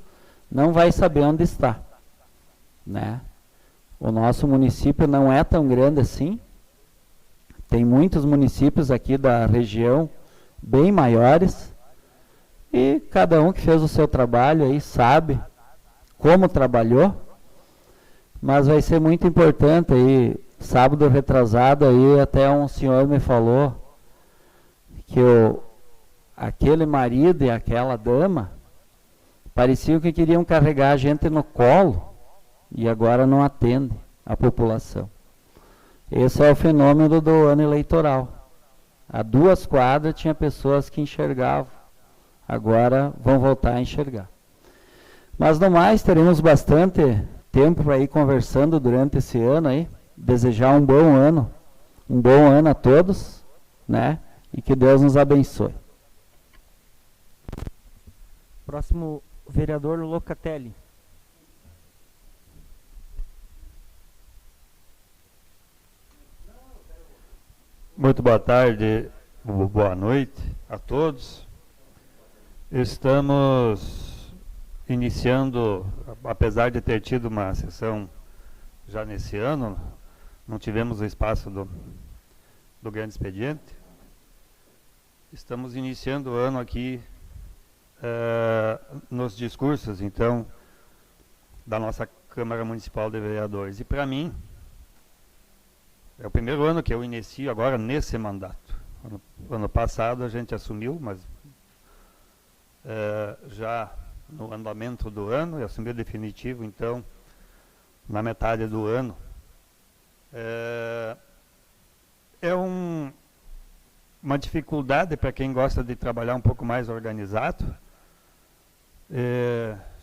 não vai saber onde está, né? O nosso município não é tão grande assim. Tem muitos municípios aqui da região bem maiores. E cada um que fez o seu trabalho aí sabe como trabalhou. Mas vai ser muito importante aí, sábado retrasado aí, até um senhor me falou que aquele marido e aquela dama pareciam que queriam carregar a gente no colo e agora não atende a população. Esse é o fenômeno do ano eleitoral. A 2 quadras tinha pessoas que enxergavam, agora vão voltar a enxergar. Mas no mais, teremos bastante tempo para ir conversando durante esse ano aí. Desejar um bom ano a todos, né? E que Deus nos abençoe. Próximo, vereador Locatelli. Muito boa tarde, boa noite a todos. Estamos iniciando, apesar de ter tido uma sessão já nesse ano, não tivemos o espaço do grande expediente. Estamos iniciando o ano aqui nos discursos, então, da nossa Câmara Municipal de Vereadores. E para mim, é o primeiro ano que eu inicio agora nesse mandato. Ano passado a gente assumiu, mas já no andamento do ano, e assumiu definitivo, então, na metade do ano. Uma dificuldade para quem gosta de trabalhar um pouco mais organizado.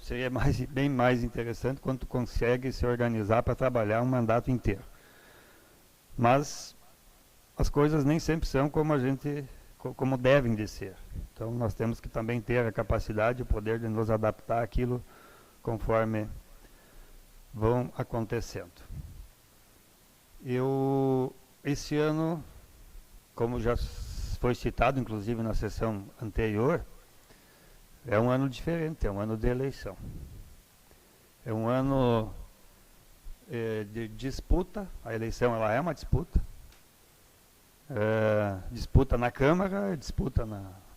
Seria bem mais interessante quando tu consegue se organizar para trabalhar um mandato inteiro. Mas as coisas nem sempre são como devem de ser. Então nós temos que também ter a capacidade, o poder de nos adaptar àquilo conforme vão acontecendo. Esse ano, como já foi citado, inclusive na sessão anterior, é um ano diferente, é um ano de eleição. É um ano de disputa, a eleição ela é uma disputa. Disputa na Câmara, disputa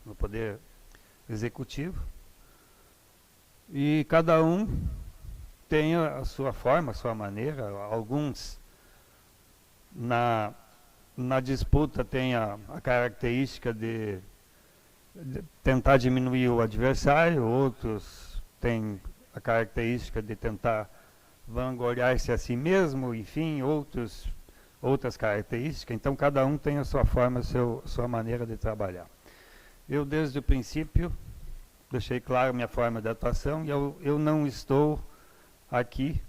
no Poder Executivo. E cada um tem a sua forma, a sua maneira. Alguns na disputa tem a característica de tentar diminuir o adversário, outros têm a característica de tentar vangloriar-se a si mesmo, enfim, outras características. Então cada um tem a sua forma, a sua maneira de trabalhar. Eu desde o princípio deixei claro minha forma de atuação e eu não estou aqui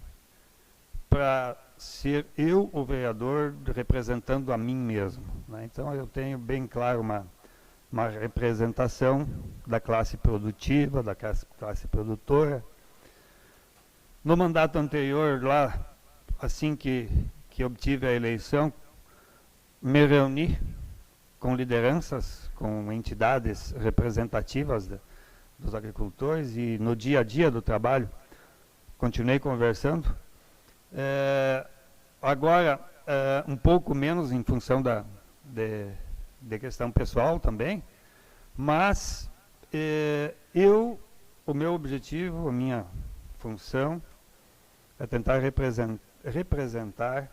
para ser eu o vereador representando a mim mesmo, né? Então eu tenho bem claro uma representação da classe produtiva, da classe produtora. No mandato anterior, lá, assim que obtive a eleição, me reuni com lideranças, com entidades representativas dos agricultores e no dia a dia do trabalho continuei conversando. Agora, um pouco menos em função de questão pessoal também, mas o meu objetivo, a minha função é tentar representar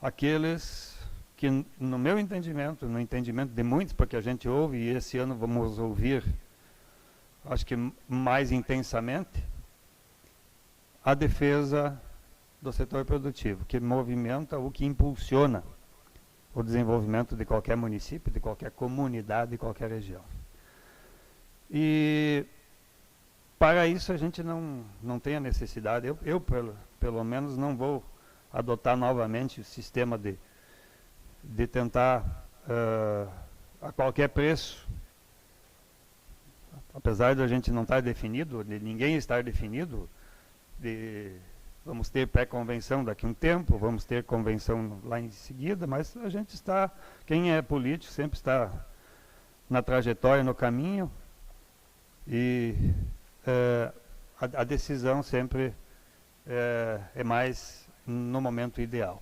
aqueles que, no meu entendimento, no entendimento de muitos, porque a gente ouve, e esse ano vamos ouvir, acho que mais intensamente, a defesa do setor produtivo, que movimenta, o que impulsiona o desenvolvimento de qualquer município, de qualquer comunidade, de qualquer região. E para isso a gente não tem a necessidade, eu pelo menos não vou adotar novamente o sistema de tentar a qualquer preço, apesar de a gente não estar definido, de ninguém estar definido, vamos ter pré-convenção daqui a um tempo, vamos ter convenção lá em seguida, mas a gente está, quem é político sempre está na trajetória, no caminho, e a decisão sempre é mais no momento ideal.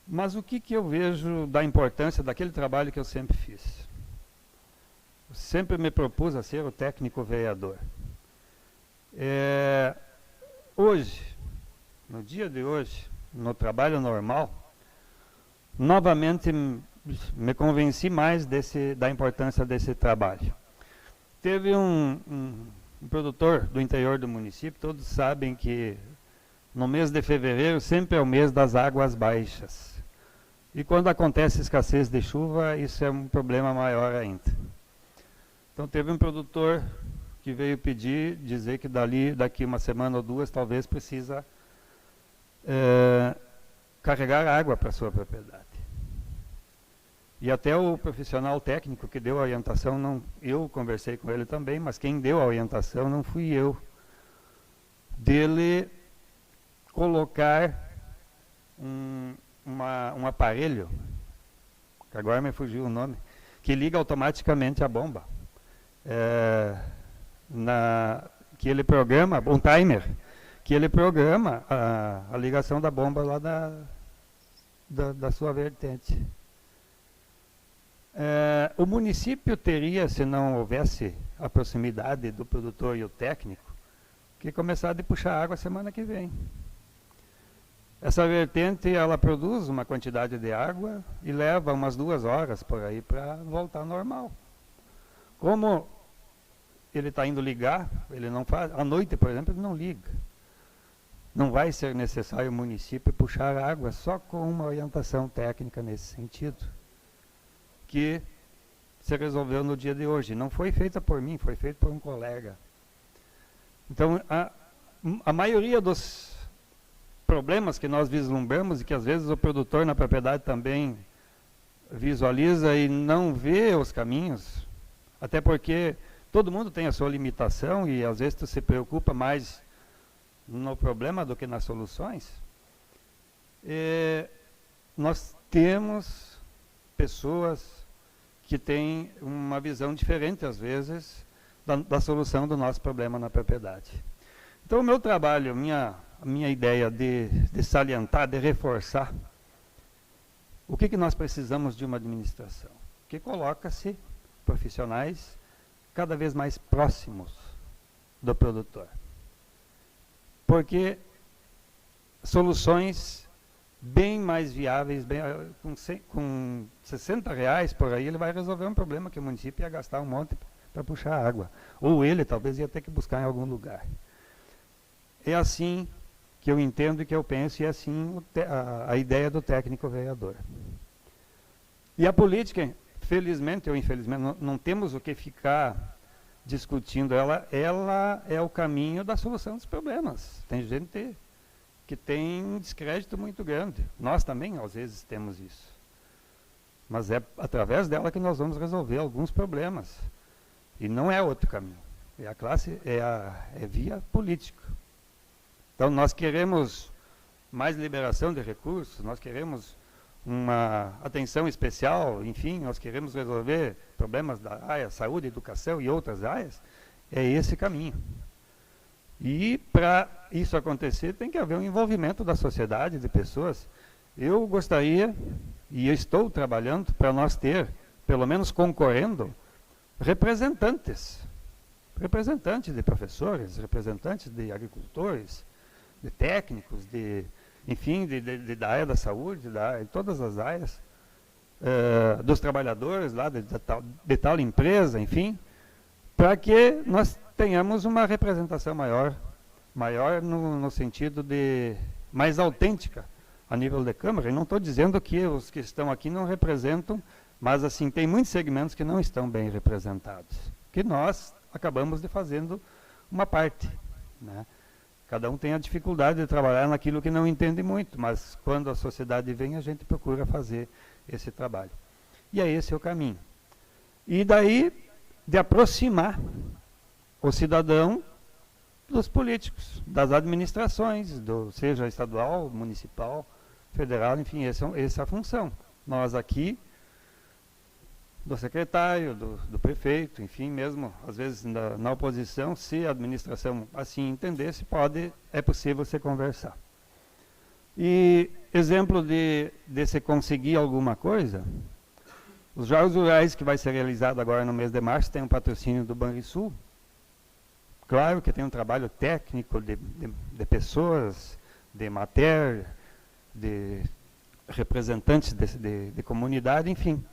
Mas o que eu vejo da importância daquele trabalho que eu sempre fiz? Eu sempre me propus a ser o técnico vereador. Hoje, no dia de hoje, no trabalho normal, novamente me convenci mais da importância desse trabalho. Teve um produtor do interior do município, todos sabem que no mês de fevereiro sempre é o mês das águas baixas. E quando acontece escassez de chuva, isso é um problema maior ainda. Então teve um produtor que veio dizer que daqui uma semana ou duas, talvez precisa carregar água para a sua propriedade. E até o profissional técnico que deu a orientação, eu conversei com ele também, mas quem deu a orientação não fui eu, dele colocar um aparelho, que agora me fugiu o nome, que liga automaticamente a bomba. Que ele programa, um timer, que ele programa a ligação da bomba lá da sua vertente. O município teria, se não houvesse a proximidade do produtor e o técnico, que começar a puxar água semana que vem. Essa vertente, ela produz uma quantidade de água e leva umas 2 horas por aí para voltar ao normal. Como ele está indo ligar, ele não faz, à noite, por exemplo, ele não liga. Não vai ser necessário o município puxar água só com uma orientação técnica nesse sentido, que se resolveu no dia de hoje. Não foi feita por mim, foi feita por um colega. Então, a maioria dos problemas que nós vislumbramos e que às vezes o produtor na propriedade também visualiza e não vê os caminhos, até porque todo mundo tem a sua limitação e às vezes tu se preocupa mais no problema do que nas soluções. Nós temos pessoas que têm uma visão diferente às vezes da solução do nosso problema na propriedade. Então o meu trabalho, a minha ideia de salientar, de reforçar, o que nós precisamos de uma administração? Que coloca-se profissionais cada vez mais próximos do produtor. Porque soluções bem mais viáveis, com R$60 por aí, ele vai resolver um problema que o município ia gastar um monte para puxar água. Ou ele talvez ia ter que buscar em algum lugar. É assim que eu entendo e que eu penso, e é assim a ideia do técnico vereador. E a política, felizmente ou infelizmente, não temos o que ficar discutindo. Ela é o caminho da solução dos problemas. Tem gente que tem um descrédito muito grande. Nós também, às vezes, temos isso. Mas é através dela que nós vamos resolver alguns problemas. E não é outro caminho. É via política. Então, nós queremos mais liberação de recursos, nós queremos uma atenção especial, enfim, nós queremos resolver problemas da área saúde, educação e outras áreas. É esse caminho. E para isso acontecer, tem que haver um envolvimento da sociedade, de pessoas. Eu gostaria, e eu estou trabalhando para nós ter, pelo menos concorrendo, representantes de professores, representantes de agricultores, de técnicos, enfim, da área da saúde, de todas as áreas, dos trabalhadores lá de tal empresa, enfim, para que nós tenhamos uma representação maior no sentido de mais autêntica a nível de Câmara, e não estou dizendo que os que estão aqui não representam, mas assim, tem muitos segmentos que não estão bem representados, que nós acabamos de fazendo uma parte, né? Cada um tem a dificuldade de trabalhar naquilo que não entende muito, mas quando a sociedade vem, a gente procura fazer esse trabalho. E é esse o caminho. E daí, de aproximar o cidadão dos políticos, das administrações, seja estadual, municipal, federal, enfim, essa é a função. Nós aqui, do secretário, do prefeito, enfim, mesmo, às vezes na oposição, se a administração assim entendesse, é possível você conversar. E exemplo de se conseguir alguma coisa, os Jogos Rurais, que vai ser realizado agora no mês de março, tem um patrocínio do Banrisul. Claro que tem um trabalho técnico de pessoas, de matéria, de representantes de comunidade, enfim.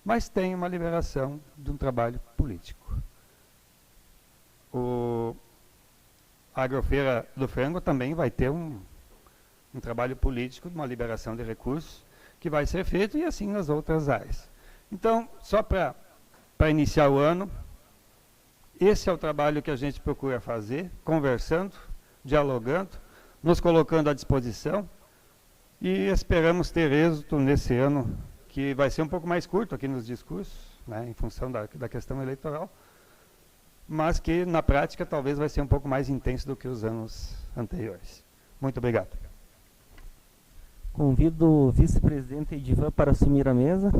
Mas tem uma liberação de um trabalho político. A Agrofeira do Frango também vai ter um trabalho político, uma liberação de recursos, que vai ser feito, e assim nas outras áreas. Então, só para iniciar o ano, esse é o trabalho que a gente procura fazer, conversando, dialogando, nos colocando à disposição, e esperamos ter êxito nesse ano, que vai ser um pouco mais curto aqui nos discursos, né, em função da questão eleitoral, mas que na prática talvez vai ser um pouco mais intenso do que os anos anteriores. Muito obrigado. Convido o vice-presidente Edivan para assumir a mesa,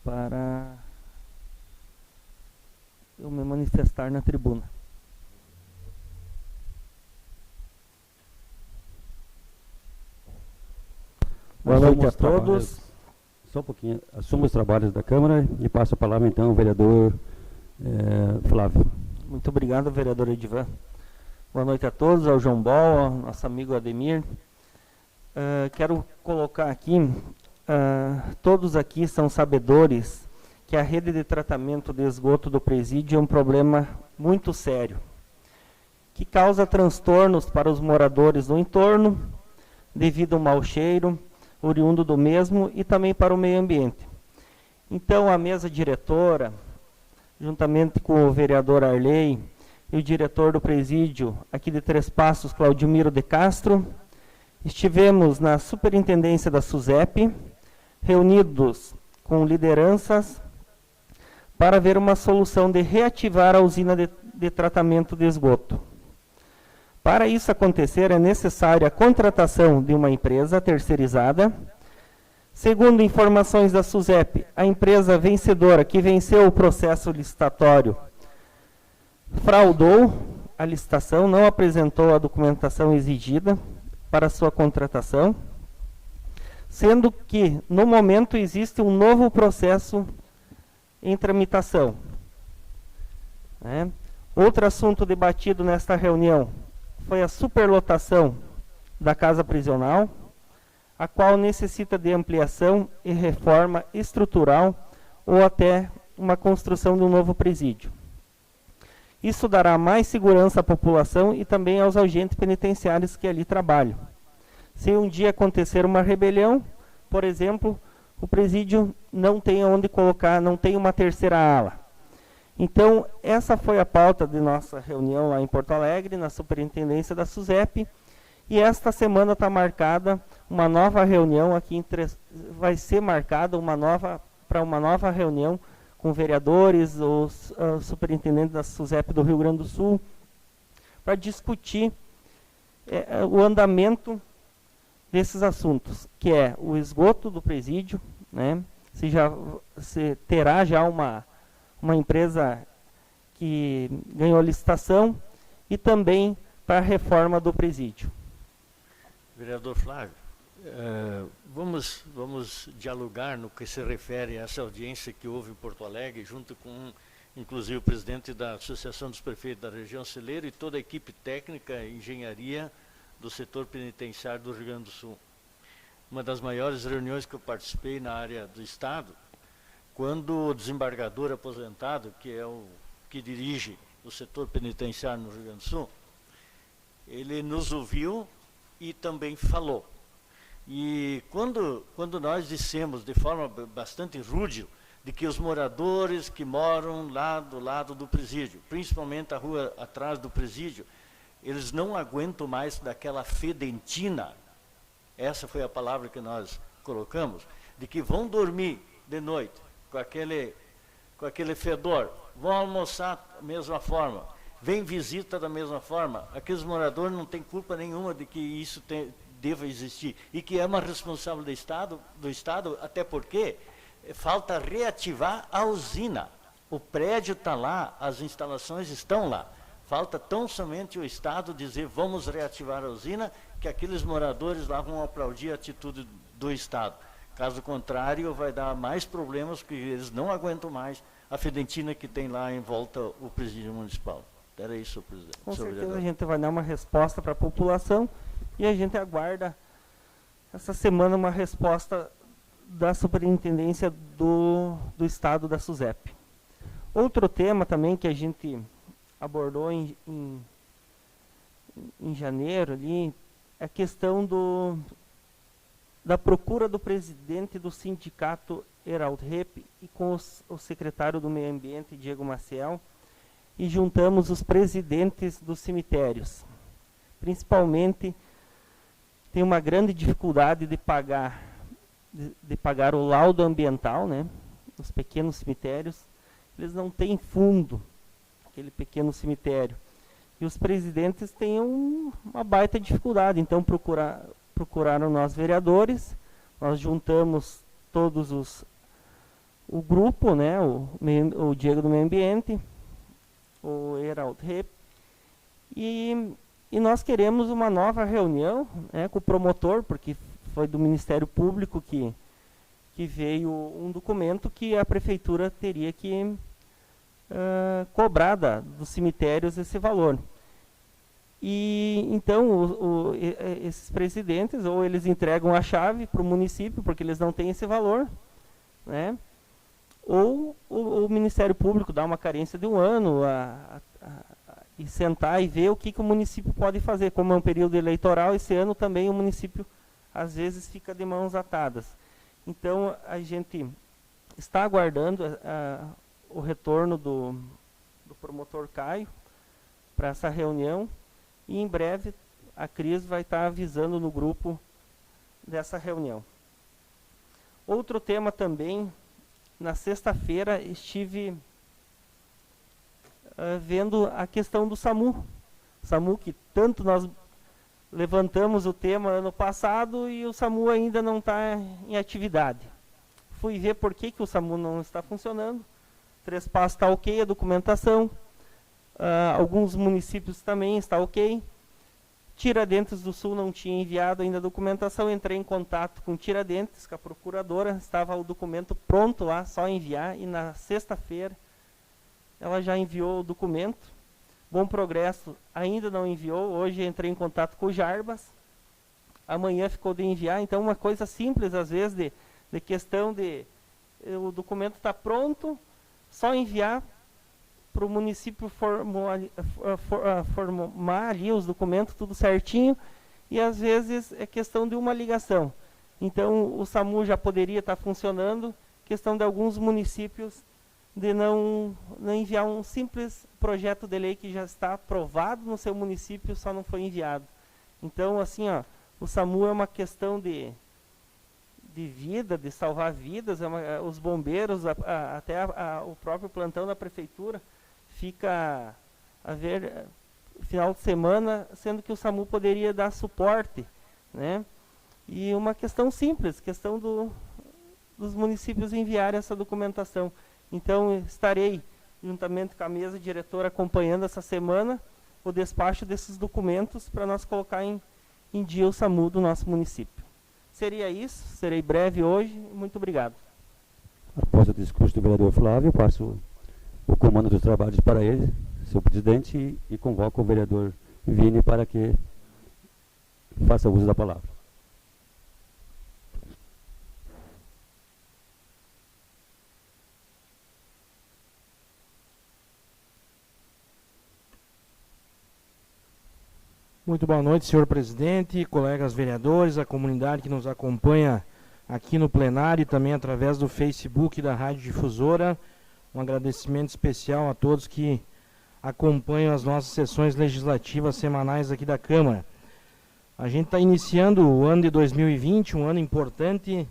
para eu me manifestar na tribuna. Boa noite a todos. Só um pouquinho. Assumo os trabalhos da Câmara e passo a palavra então ao vereador Flávio. Muito obrigado, vereador Edivan. Boa noite a todos, ao João Bol, ao nosso amigo Ademir. Quero colocar aqui, todos aqui são sabedores que a rede de tratamento de esgoto do presídio é um problema muito sério, que causa transtornos para os moradores do entorno, devido ao mau cheiro, oriundo do mesmo, e também para o meio ambiente. Então, a mesa diretora, juntamente com o vereador Arley e o diretor do presídio aqui de Três Passos, Claudimiro de Castro, estivemos na superintendência da SUSEP, reunidos com lideranças para ver uma solução de reativar a usina de tratamento de esgoto. Para isso acontecer, é necessária a contratação de uma empresa terceirizada. Segundo informações da SUSEP, a empresa vencedora, que venceu o processo licitatório, fraudou a licitação, não apresentou a documentação exigida para sua contratação, sendo que, no momento, existe um novo processo em tramitação. Outro assunto debatido nesta reunião foi a superlotação da casa prisional, a qual necessita de ampliação e reforma estrutural ou até uma construção de um novo presídio. Isso dará mais segurança à população e também aos agentes penitenciários que ali trabalham. Se um dia acontecer uma rebelião, por exemplo, o presídio não tem onde colocar, não tem uma terceira ala. Então, essa foi a pauta de nossa reunião lá em Porto Alegre, na superintendência da SUSEP, e esta semana está marcada uma nova reunião aqui vai ser marcada para uma nova reunião com vereadores, os superintendentes da SUSEP do Rio Grande do Sul, para discutir o andamento desses assuntos, que é o esgoto do presídio, né? Se terá já uma empresa que ganhou licitação, e também para a reforma do presídio. Vereador Flávio, vamos dialogar no que se refere a essa audiência que houve em Porto Alegre, junto com, inclusive, o presidente da Associação dos Prefeitos da região Celeiro e toda a equipe técnica e engenharia do setor penitenciário do Rio Grande do Sul. Uma das maiores reuniões que eu participei na área do Estado, quando o desembargador aposentado, que é o que dirige o setor penitenciário no Rio Grande do Sul, ele nos ouviu e também falou. E quando nós dissemos de forma bastante rude de que os moradores que moram lá do lado do presídio, principalmente a rua atrás do presídio, eles não aguentam mais daquela fedentina, essa foi a palavra que nós colocamos, de que vão dormir de noite com aquele fedor, vão almoçar da mesma forma, vem visita da mesma forma, aqueles moradores não têm culpa nenhuma de que isso deva existir, e que é uma responsabilidade do Estado, até porque falta reativar a usina. O prédio está lá, as instalações estão lá. Falta tão somente o Estado dizer vamos reativar a usina, que aqueles moradores lá vão aplaudir a atitude do Estado. Caso contrário, vai dar mais problemas, porque eles não aguentam mais a fedentina que tem lá em volta o presídio municipal. Era isso, presidente. Com certeza a gente vai dar uma resposta para a população e a gente aguarda essa semana uma resposta da Superintendência do Estado da SUSEP. Outro tema também que a gente abordou em janeiro ali é a questão da procura do presidente do sindicato Herald Rep e com o secretário do Meio Ambiente, Diego Maciel, e juntamos os presidentes dos cemitérios. Principalmente, tem uma grande dificuldade de pagar o laudo ambiental, né? Os pequenos cemitérios, eles não têm fundo, aquele pequeno cemitério. E os presidentes têm uma baita dificuldade, então procuraram nós vereadores, nós juntamos todos o grupo, né? O Diego do Meio Ambiente, o Herald Rep, e nós queremos uma nova reunião, né, com o promotor, porque foi do Ministério Público que veio um documento que a prefeitura teria que cobrar dos cemitérios esse valor. E então esses presidentes, ou eles entregam a chave para o município, porque eles não têm esse valor, né? Ou o Ministério Público dá uma carência de um ano e sentar e ver o que o município pode fazer. Como é um período eleitoral, esse ano também o município às vezes fica de mãos atadas. Então a gente está aguardando o retorno do promotor Caio para essa reunião, e em breve a Cris vai estar avisando no grupo dessa reunião. Outro tema também, na sexta-feira estive vendo a questão do SAMU. SAMU, que tanto nós levantamos o tema ano passado e o SAMU ainda não está em atividade. Fui ver por que o SAMU não está funcionando. Três Passos está ok, a documentação. Alguns municípios também está ok. Tiradentes do Sul não tinha enviado ainda a documentação. Entrei em contato com Tiradentes, com a procuradora. Estava o documento pronto lá, só enviar. E na sexta-feira ela já enviou o documento. Bom Progresso ainda não enviou. Hoje entrei em contato com o Jarbas. Amanhã ficou de enviar. Então, uma coisa simples, às vezes, de questão de... O documento está pronto, só enviar para o município formar ali os documentos, tudo certinho. E, às vezes, é questão de uma ligação. Então, o SAMU já poderia estar funcionando. Questão de alguns municípios de não enviar um simples projeto de lei que já está aprovado no seu município, só não foi enviado. Então, assim, o SAMU é uma questão de vida, de salvar vidas. Os bombeiros, até o próprio plantão da prefeitura, fica a ver final de semana, sendo que o SAMU poderia dar suporte, né? E uma questão simples, questão dos municípios enviarem essa documentação. Então, estarei, juntamente com a mesa diretora, acompanhando essa semana o despacho desses documentos para nós colocar em dia o SAMU do nosso município. Seria isso, serei breve hoje. Muito obrigado. Após o discurso do vereador Flávio, passo o comando dos trabalhos para ele, seu presidente, e convoco o vereador Vini para que faça uso da palavra. Muito boa noite, senhor presidente, colegas vereadores, a comunidade que nos acompanha aqui no plenário e também através do Facebook da Rádio Difusora. Um agradecimento especial a todos que acompanham as nossas sessões legislativas semanais aqui da Câmara. A gente está iniciando o ano de 2020, um ano importante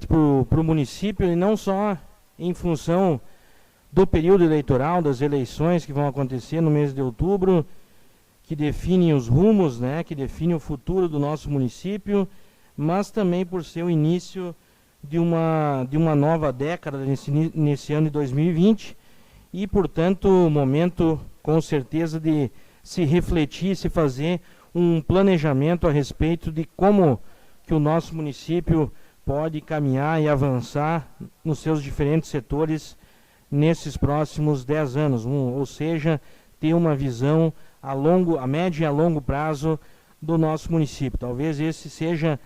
para o município, e não só em função do período eleitoral, das eleições que vão acontecer no mês de outubro, que definem os rumos, né, que definem o futuro do nosso município, mas também por ser o início de uma nova década nesse ano de 2020 e, portanto, o momento, com certeza, de se refletir, se fazer um planejamento a respeito de como que o nosso município pode caminhar e avançar nos seus diferentes setores nesses próximos 10 anos, ou seja, ter uma visão a médio e a longo prazo do nosso município. Talvez esse seja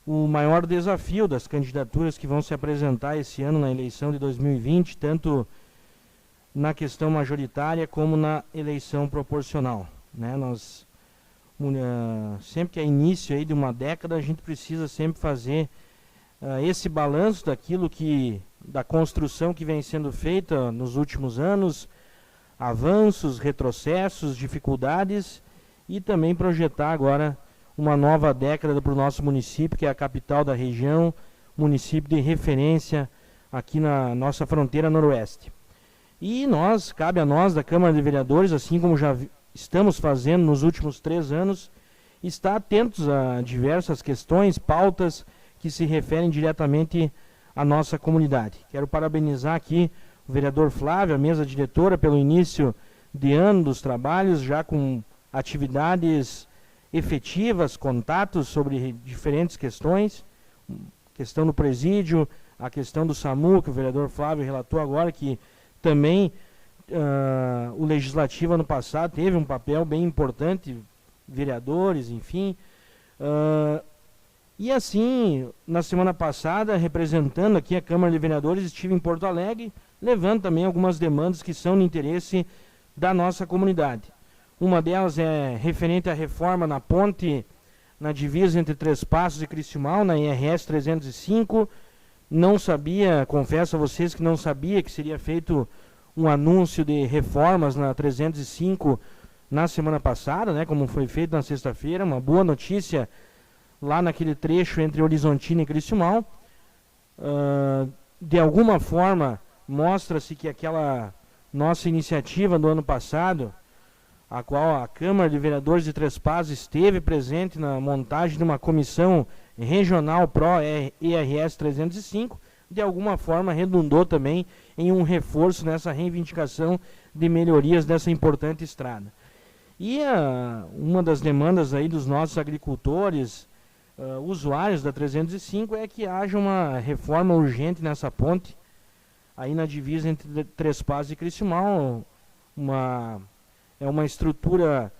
o maior desafio das candidaturas que vão se apresentar esse ano na eleição de 2020, tanto na questão majoritária como na eleição proporcional, né? Nós, sempre que é início aí de uma década, a gente precisa sempre fazer esse balanço da construção que vem sendo feita nos últimos anos, avanços, retrocessos, dificuldades, e também projetar agora uma nova década para o nosso município, que é a capital da região, município de referência aqui na nossa fronteira noroeste. E cabe a nós da Câmara de Vereadores, assim como já estamos fazendo nos últimos 3 anos, estar atentos a diversas questões, pautas que se referem diretamente à nossa comunidade. Quero parabenizar aqui o vereador Flávio, a mesa diretora, pelo início de ano dos trabalhos, já com atividades efetivas, contatos sobre diferentes questões, questão do presídio, a questão do SAMU, que o vereador Flávio relatou agora, que também o Legislativo ano passado teve um papel bem importante, vereadores, enfim. E assim, na semana passada, representando aqui a Câmara de Vereadores, estive em Porto Alegre, levando também algumas demandas que são no interesse da nossa comunidade. Uma delas é referente à reforma na ponte, na divisa entre Três Passos e Criciúmal, na IRS 305. Não sabia, confesso a vocês que não sabia que seria feito um anúncio de reformas na 305 na semana passada, né, como foi feito na sexta-feira. Uma boa notícia lá naquele trecho entre Horizontina e Criciúmal. De alguma forma, mostra-se que aquela nossa iniciativa do ano passado, a qual a Câmara de Vereadores de Três Passos esteve presente na montagem de uma comissão regional pró-ERS 305, de alguma forma redundou também em um reforço nessa reivindicação de melhorias dessa importante estrada. E uma das demandas aí dos nossos agricultores, usuários da 305, é que haja uma reforma urgente nessa ponte, aí na divisa entre Três Passos e Criciúmal. É uma estrutura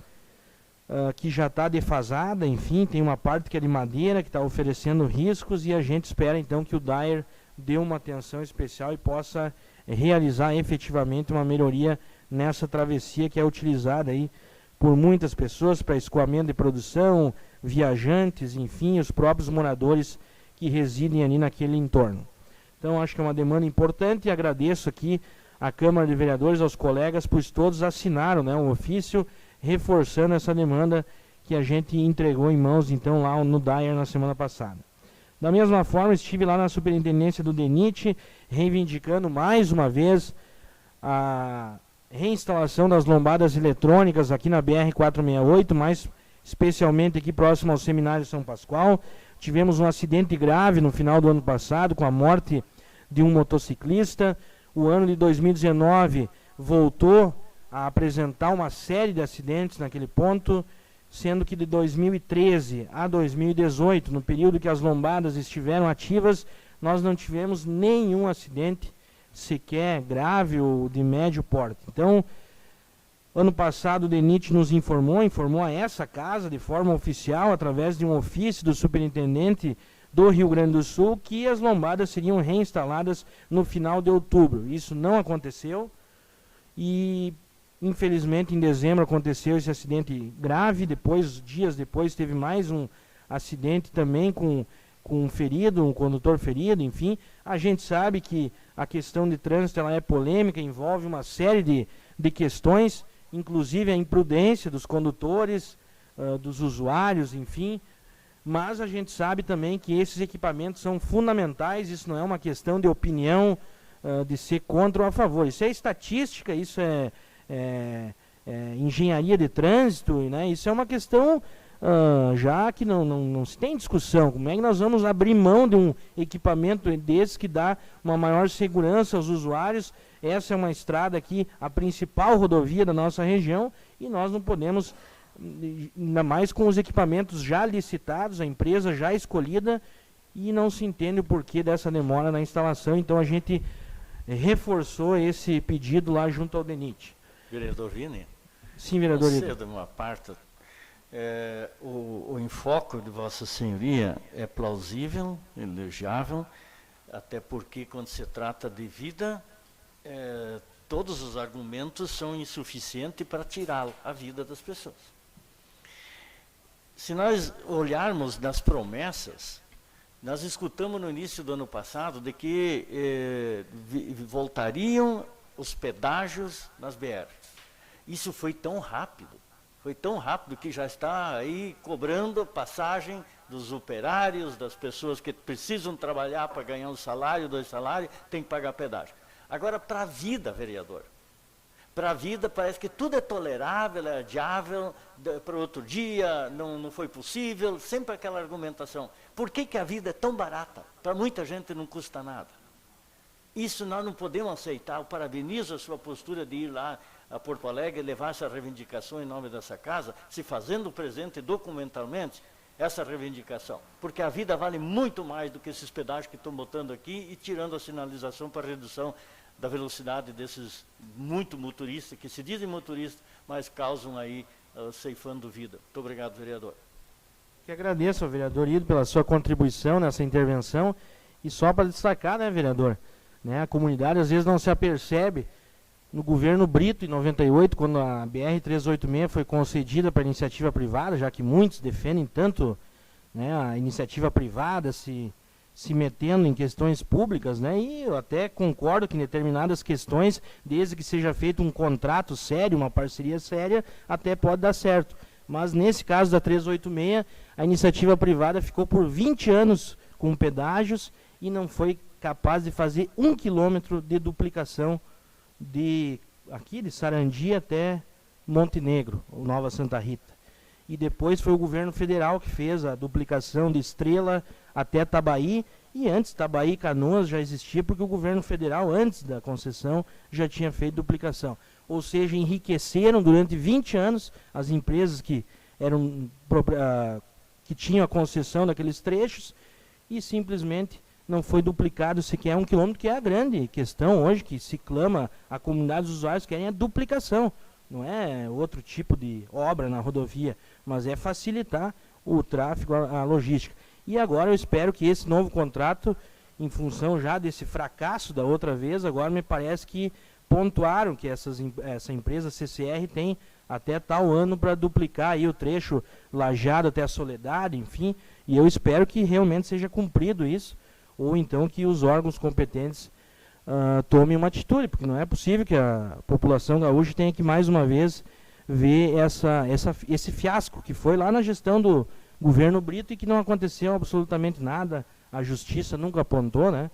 que já está defasada, enfim, tem uma parte que é de madeira, que está oferecendo riscos, e a gente espera então que o DAER dê uma atenção especial e possa realizar efetivamente uma melhoria nessa travessia que é utilizada aí por muitas pessoas para escoamento de produção, viajantes, enfim, os próprios moradores que residem ali naquele entorno. Então, acho que é uma demanda importante, e agradeço aqui à Câmara de Vereadores, aos colegas, pois todos assinaram, né, um ofício reforçando essa demanda que a gente entregou em mãos, então, lá no DAER na semana passada. Da mesma forma, estive lá na superintendência do DENIT, reivindicando mais uma vez a reinstalação das lombadas eletrônicas aqui na BR-468, mais especialmente aqui próximo ao Seminário São Pascoal. Tivemos um acidente grave no final do ano passado, com a morte de um motociclista. O ano de 2019 voltou a apresentar uma série de acidentes naquele ponto, sendo que de 2013 a 2018, no período que as lombadas estiveram ativas, nós não tivemos nenhum acidente sequer grave ou de médio porte. Então, ano passado o DENIT nos informou a essa casa de forma oficial, através de um ofício do superintendente do Rio Grande do Sul, que as lombadas seriam reinstaladas no final de outubro. Isso não aconteceu, e Infelizmente, em dezembro aconteceu esse acidente grave. Depois, dias depois, teve mais um acidente também com um ferido, um condutor ferido, enfim. A gente sabe que a questão de trânsito ela é polêmica, envolve uma série de questões, inclusive a imprudência dos condutores, dos usuários, enfim. Mas a gente sabe também que esses equipamentos são fundamentais. Isso não é uma questão de opinião, de ser contra ou a favor. Isso é estatística, isso é engenharia de trânsito, né? Isso é uma questão já que não se tem discussão. Como é que nós vamos abrir mão de um equipamento desse que dá uma maior segurança aos usuários? Essa é uma estrada aqui, a principal rodovia da nossa região, e nós não podemos, ainda mais com os equipamentos já licitados, a empresa já escolhida, e não se entende o porquê dessa demora na instalação. Então a gente reforçou esse pedido lá junto ao DENIT. Vereador Vini? Sim, vereador. Você, de uma parte, o enfoque de Vossa Senhoria é plausível, elogiável, até porque quando se trata de vida, todos os argumentos são insuficientes para tirar a vida das pessoas. Se nós olharmos nas promessas, nós escutamos no início do ano passado de que voltariam os pedágios nas BR. Isso foi tão rápido que já está aí cobrando passagem dos operários, das pessoas que precisam trabalhar para ganhar um salário, 2 salários, tem que pagar pedágio. Agora, para a vida, vereador, para a vida parece que tudo é tolerável, é adiável, para outro dia não foi possível, sempre aquela argumentação. Por que a vida é tão barata? Para muita gente não custa nada. Isso nós não podemos aceitar. Eu parabenizo a sua postura de ir lá a Porto Alegre e levar essa reivindicação em nome dessa casa, se fazendo presente documentalmente essa reivindicação. Porque a vida vale muito mais do que esses pedágios que estão botando aqui e tirando a sinalização para redução da velocidade desses muito motoristas, que se dizem motoristas, mas causam aí, ceifando vida. Muito obrigado, vereador. Que agradeço ao vereador Ido pela sua contribuição nessa intervenção. E só para destacar, né, vereador, né, a comunidade às vezes não se apercebe. No governo Brito, em 98, quando a BR-386 foi concedida para iniciativa privada, já que muitos defendem tanto, né, a iniciativa privada se metendo em questões públicas, né, e eu até concordo que em determinadas questões, desde que seja feito um contrato sério, uma parceria séria, até pode dar certo. Mas nesse caso da 386, a iniciativa privada ficou por 20 anos com pedágios e não foi capaz de fazer 1 quilômetro de duplicação aqui de Sarandi até Montenegro, ou Nova Santa Rita. E depois foi o governo federal que fez a duplicação de Estrela até Tabaí, e antes Tabaí e Canoas já existia, porque o governo federal, antes da concessão, já tinha feito duplicação. Ou seja, enriqueceram durante 20 anos as empresas que tinham a concessão daqueles trechos, e simplesmente não foi duplicado sequer 1 quilômetro, que é a grande questão hoje, que se clama, a comunidade dos usuários querem a duplicação. Não é outro tipo de obra na rodovia, mas é facilitar o tráfego, a logística. E agora eu espero que esse novo contrato, em função já desse fracasso da outra vez, agora me parece que pontuaram que essa empresa CCR tem até tal ano para duplicar aí o trecho Lajeado até a Soledade, enfim, e eu espero que realmente seja cumprido isso, ou então que os órgãos competentes tomem uma atitude, porque não é possível que a população gaúcha tenha que mais uma vez ver esse fiasco que foi lá na gestão do governo Brito e que não aconteceu absolutamente nada, a justiça nunca apontou, né?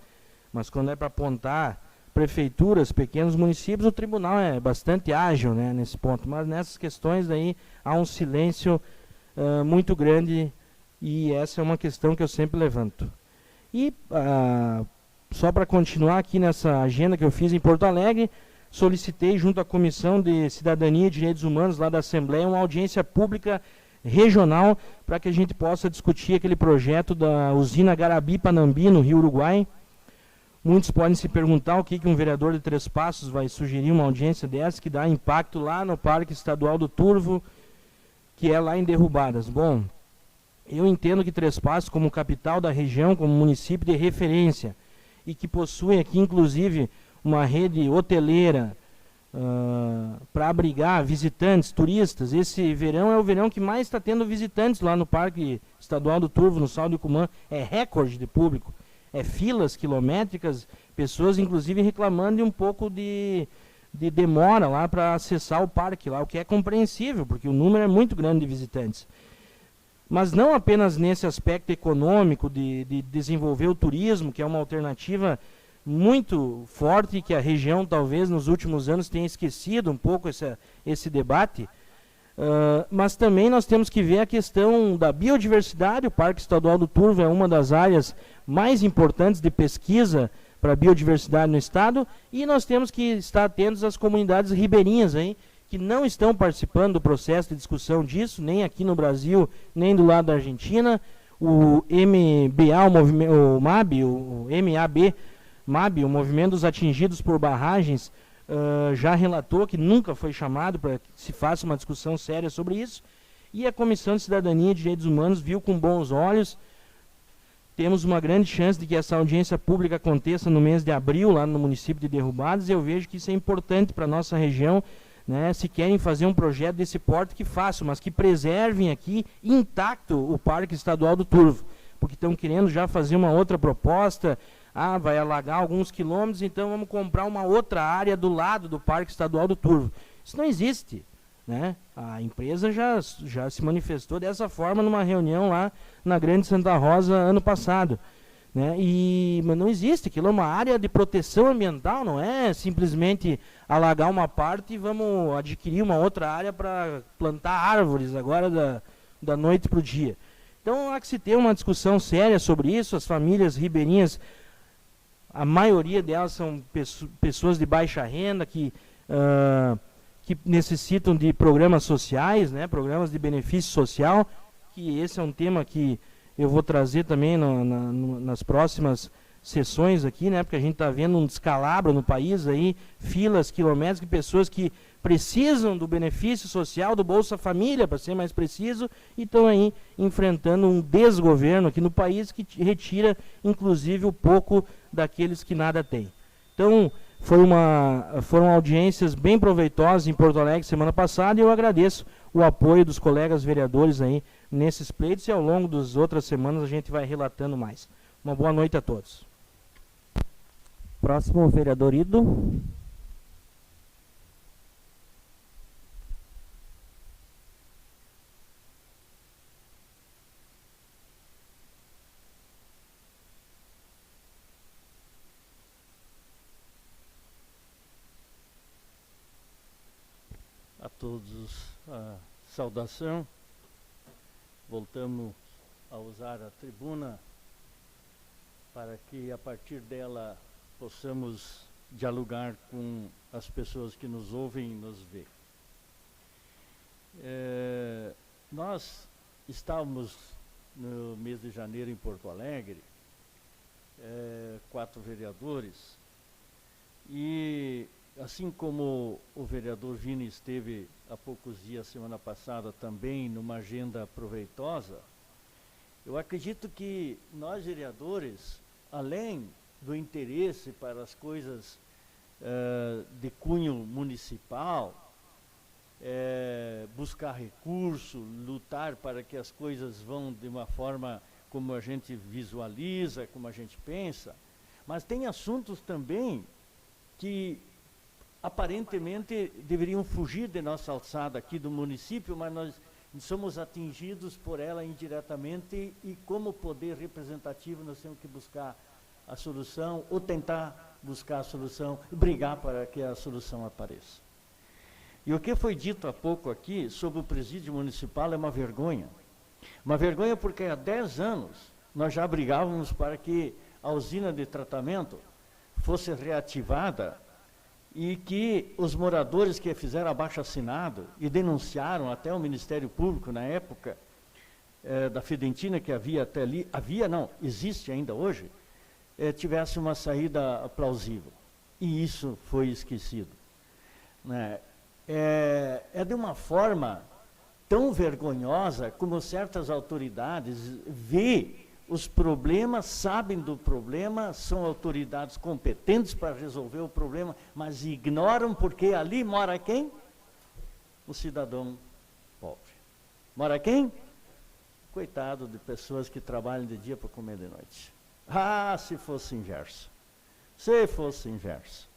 Mas quando é para apontar prefeituras, pequenos municípios, o tribunal é bastante ágil, né, nesse ponto, mas nessas questões daí há um silêncio muito grande, e essa é uma questão que eu sempre levanto. E só para continuar aqui nessa agenda que eu fiz em Porto Alegre, solicitei junto à Comissão de Cidadania e Direitos Humanos lá da Assembleia uma audiência pública regional para que a gente possa discutir aquele projeto da usina Garabi-Panambi, no Rio Uruguai. Muitos podem se perguntar o que um vereador de Três Passos vai sugerir uma audiência dessa, que dá impacto lá no Parque Estadual do Turvo, que é lá em Derrubadas. Bom, eu entendo que Três Passos, como capital da região, como município de referência, e que possui aqui, inclusive, uma rede hoteleira para abrigar visitantes, turistas. Esse verão é o verão que mais está tendo visitantes lá no Parque Estadual do Turvo, no Sal do Icumã. É recorde de público. É filas quilométricas, pessoas inclusive reclamando de um pouco de demora lá para acessar o parque, lá, o que é compreensível, porque o número é muito grande de visitantes. Mas não apenas nesse aspecto econômico de desenvolver o turismo, que é uma alternativa muito forte, que a região talvez nos últimos anos tenha esquecido um pouco esse debate, mas também nós temos que ver a questão da biodiversidade. O Parque Estadual do Turvo é uma das áreas mais importantes de pesquisa para a biodiversidade no estado, e nós temos que estar atentos às comunidades ribeirinhas aí, que não estão participando do processo de discussão disso, nem aqui no Brasil, nem do lado da Argentina. O MBA, o MAB, o MAB, o Movimento dos Atingidos por Barragens, já relatou que nunca foi chamado para que se faça uma discussão séria sobre isso, e a Comissão de Cidadania e Direitos Humanos viu com bons olhos. Temos uma grande chance de que essa audiência pública aconteça no mês de abril, lá no município de Derrubadas, e eu vejo que isso é importante para a nossa região, né? Se querem fazer um projeto desse porte, que façam, mas que preservem aqui intacto o Parque Estadual do Turvo, porque estão querendo já fazer uma outra proposta. Vai alagar alguns quilômetros, então vamos comprar uma outra área do lado do Parque Estadual do Turvo. Isso não existe, né? A empresa já se manifestou dessa forma numa reunião lá na Grande Santa Rosa ano passado, né? Mas não existe, aquilo é uma área de proteção ambiental, não é simplesmente alagar uma parte e vamos adquirir uma outra área para plantar árvores agora da noite para o dia. Então há que se ter uma discussão séria sobre isso. As famílias ribeirinhas, a maioria delas são pessoas de baixa renda que necessitam de programas sociais, né, programas de benefício social, que esse é um tema que eu vou trazer também nas próximas sessões aqui, né, porque a gente está vendo um descalabro no país, aí, filas quilométricas de pessoas que precisam do benefício social, do Bolsa Família, para ser mais preciso, e estão aí enfrentando um desgoverno aqui no país que retira, inclusive, o pouco daqueles que nada têm. Então, foram audiências bem proveitosas em Porto Alegre semana passada, e eu agradeço o apoio dos colegas vereadores aí nesses pleitos, e ao longo das outras semanas a gente vai relatando mais. Uma boa noite a todos. Próximo, vereador Ido. A todos a saudação. Voltamos a usar a tribuna para que a partir dela possamos dialogar com as pessoas que nos ouvem e nos veem. Nós estávamos no mês de janeiro em Porto Alegre, 4 vereadores, e assim como o vereador Vini esteve há poucos dias, semana passada, também numa agenda proveitosa, eu acredito que nós, vereadores, além do interesse para as coisas de cunho municipal, buscar recurso, lutar para que as coisas vão de uma forma como a gente visualiza, como a gente pensa, mas tem assuntos também que aparentemente deveriam fugir de nossa alçada aqui do município, mas nós somos atingidos por ela indiretamente, e como poder representativo nós temos que buscar a solução, ou tentar buscar a solução, e brigar para que a solução apareça. E o que foi dito há pouco aqui sobre o presídio municipal é uma vergonha. Uma vergonha porque há 10 anos nós já brigávamos para que a usina de tratamento fosse reativada, e que os moradores que fizeram abaixo-assinado e denunciaram até o Ministério Público na época da Fedentina, que havia até ali, existe ainda hoje, tivesse uma saída plausível. E isso foi esquecido, né? É de uma forma tão vergonhosa como certas autoridades vê os problemas, sabem do problema, são autoridades competentes para resolver o problema, mas ignoram porque ali mora quem? O cidadão pobre. Mora quem? Coitado de pessoas que trabalham de dia para comer de noite. Ah, se fosse inverso. Se fosse inverso.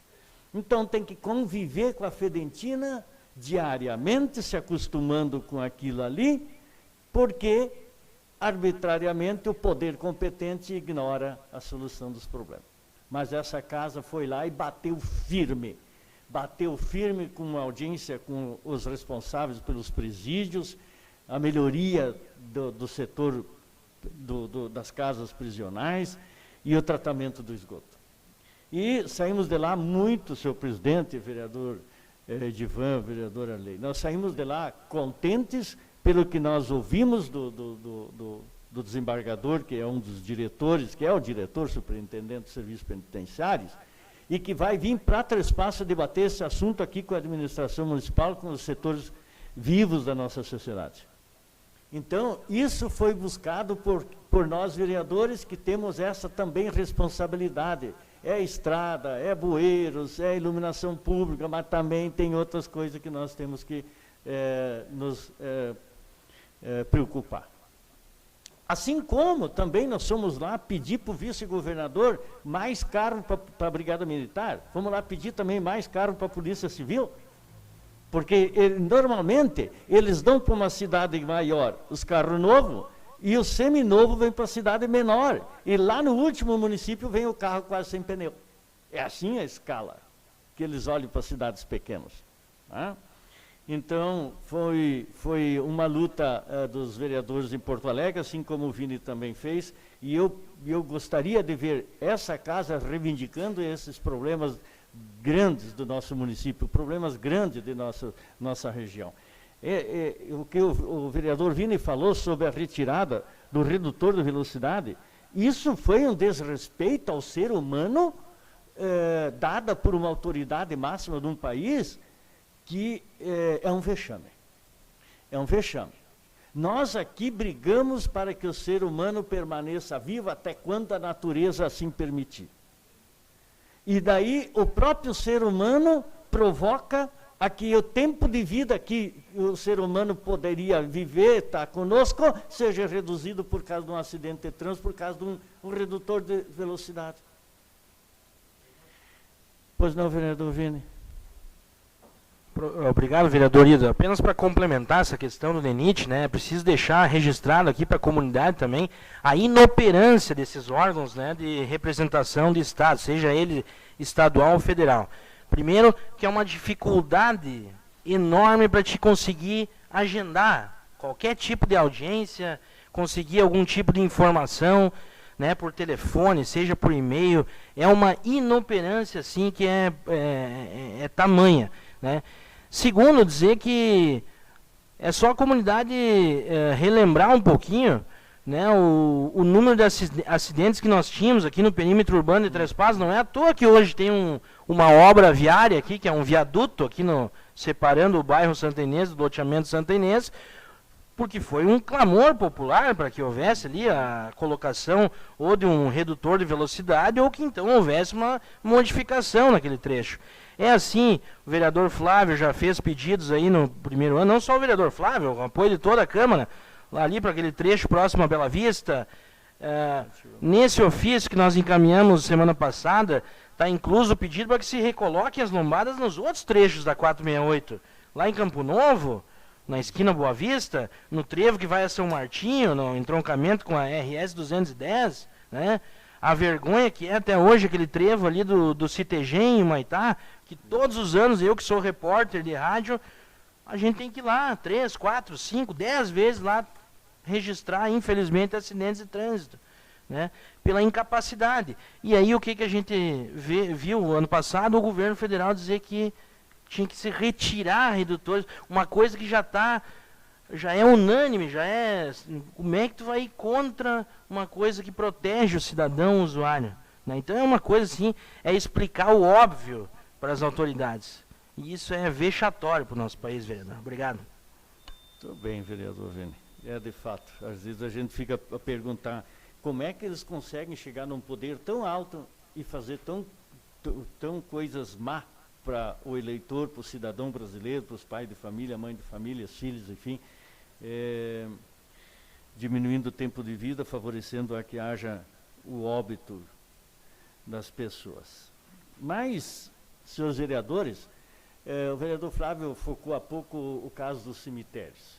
Então tem que conviver com a fedentina diariamente, se acostumando com aquilo ali, porque arbitrariamente o poder competente ignora a solução dos problemas. Mas essa casa foi lá e bateu firme com uma audiência com os responsáveis pelos presídios, a melhoria do setor das casas prisionais e o tratamento do esgoto. E saímos de lá muito, senhor presidente, vereador Edivan, vereador Arley, nós saímos de lá contentes pelo que nós ouvimos do desembargador, que é um dos diretores, que é o diretor superintendente dos serviços penitenciários, e que vai vir para Três Passos debater esse assunto aqui com a administração municipal, com os setores vivos da nossa sociedade. Então, isso foi buscado por nós vereadores, que temos essa também responsabilidade. É estrada, é bueiros, é iluminação pública, mas também tem outras coisas que nós temos que nos preocupar. Assim como também nós fomos lá pedir para o vice-governador mais carro para a Brigada Militar, fomos lá pedir também mais carro para a Polícia Civil, porque normalmente eles dão para uma cidade maior os carros novos e o seminovo vem para a cidade menor. E lá no último município vem o carro quase sem pneu. É assim a escala que eles olham para cidades pequenas. Tá? Então, foi uma luta dos vereadores em Porto Alegre, assim como o Vini também fez, e eu gostaria de ver essa casa reivindicando esses problemas grandes do nosso município, problemas grandes de nossa região. O que o vereador Vini falou sobre a retirada do redutor de velocidade, isso foi um desrespeito ao ser humano, dada por uma autoridade máxima de um país, que é um vexame. É um vexame. Nós aqui brigamos para que o ser humano permaneça vivo até quando a natureza assim permitir. E daí o próprio ser humano provoca a que o tempo de vida que o ser humano poderia viver, estar conosco, seja reduzido por causa de um acidente de trânsito, por causa de um redutor de velocidade. Pois não, vereador Vini? Obrigado, vereador Ida. Apenas para complementar essa questão do DENIT, né, preciso deixar registrado aqui para a comunidade também a inoperância desses órgãos, né, de representação de Estado, seja ele estadual ou federal. Primeiro, que é uma dificuldade enorme para te conseguir agendar qualquer tipo de audiência, conseguir algum tipo de informação, né, por telefone, seja por e-mail. É uma inoperância assim que é tamanha, né. Segundo, dizer que é só a comunidade relembrar um pouquinho, né, o número de acidentes que nós tínhamos aqui no perímetro urbano de Três Passos. Não é à toa que hoje tem uma obra viária aqui, que é um viaduto aqui separando o bairro Santa Inês do loteamento Santa Inês, porque foi um clamor popular para que houvesse ali a colocação ou de um redutor de velocidade, ou que então houvesse uma modificação naquele trecho. É assim, o vereador Flávio já fez pedidos aí no primeiro ano, não só o vereador Flávio, o apoio de toda a Câmara, lá ali para aquele trecho próximo à Bela Vista. Nesse ofício que nós encaminhamos semana passada, está incluso o pedido para que se recoloquem as lombadas nos outros trechos da 468. Lá em Campo Novo, na esquina Boa Vista, no trevo que vai a São Martinho, no entroncamento com a RS 210, né? A vergonha que é até hoje aquele trevo ali do Citegen em Humaitá, que todos os anos, eu que sou repórter de rádio, a gente tem que ir lá 3, 4, 5, 10 vezes lá registrar, infelizmente, acidentes de trânsito, né, pela incapacidade. E aí o que a gente viu ano passado? O governo federal dizer que tinha que se retirar redutores, uma coisa que já é unânime, como é que tu vai ir contra uma coisa que protege o cidadão, o usuário, né? Então é uma coisa assim, é explicar o óbvio para as autoridades. E isso é vexatório para o nosso país, vereador. Obrigado. Muito bem, vereador Vini. De fato, às vezes a gente fica a perguntar como é que eles conseguem chegar num poder tão alto e fazer tão coisas má para o eleitor, para o cidadão brasileiro, para os pais de família, mãe de família, os filhos, enfim, diminuindo o tempo de vida, favorecendo a que haja o óbito das pessoas. Mas, senhores vereadores, o vereador Flávio focou há pouco o caso dos cemitérios.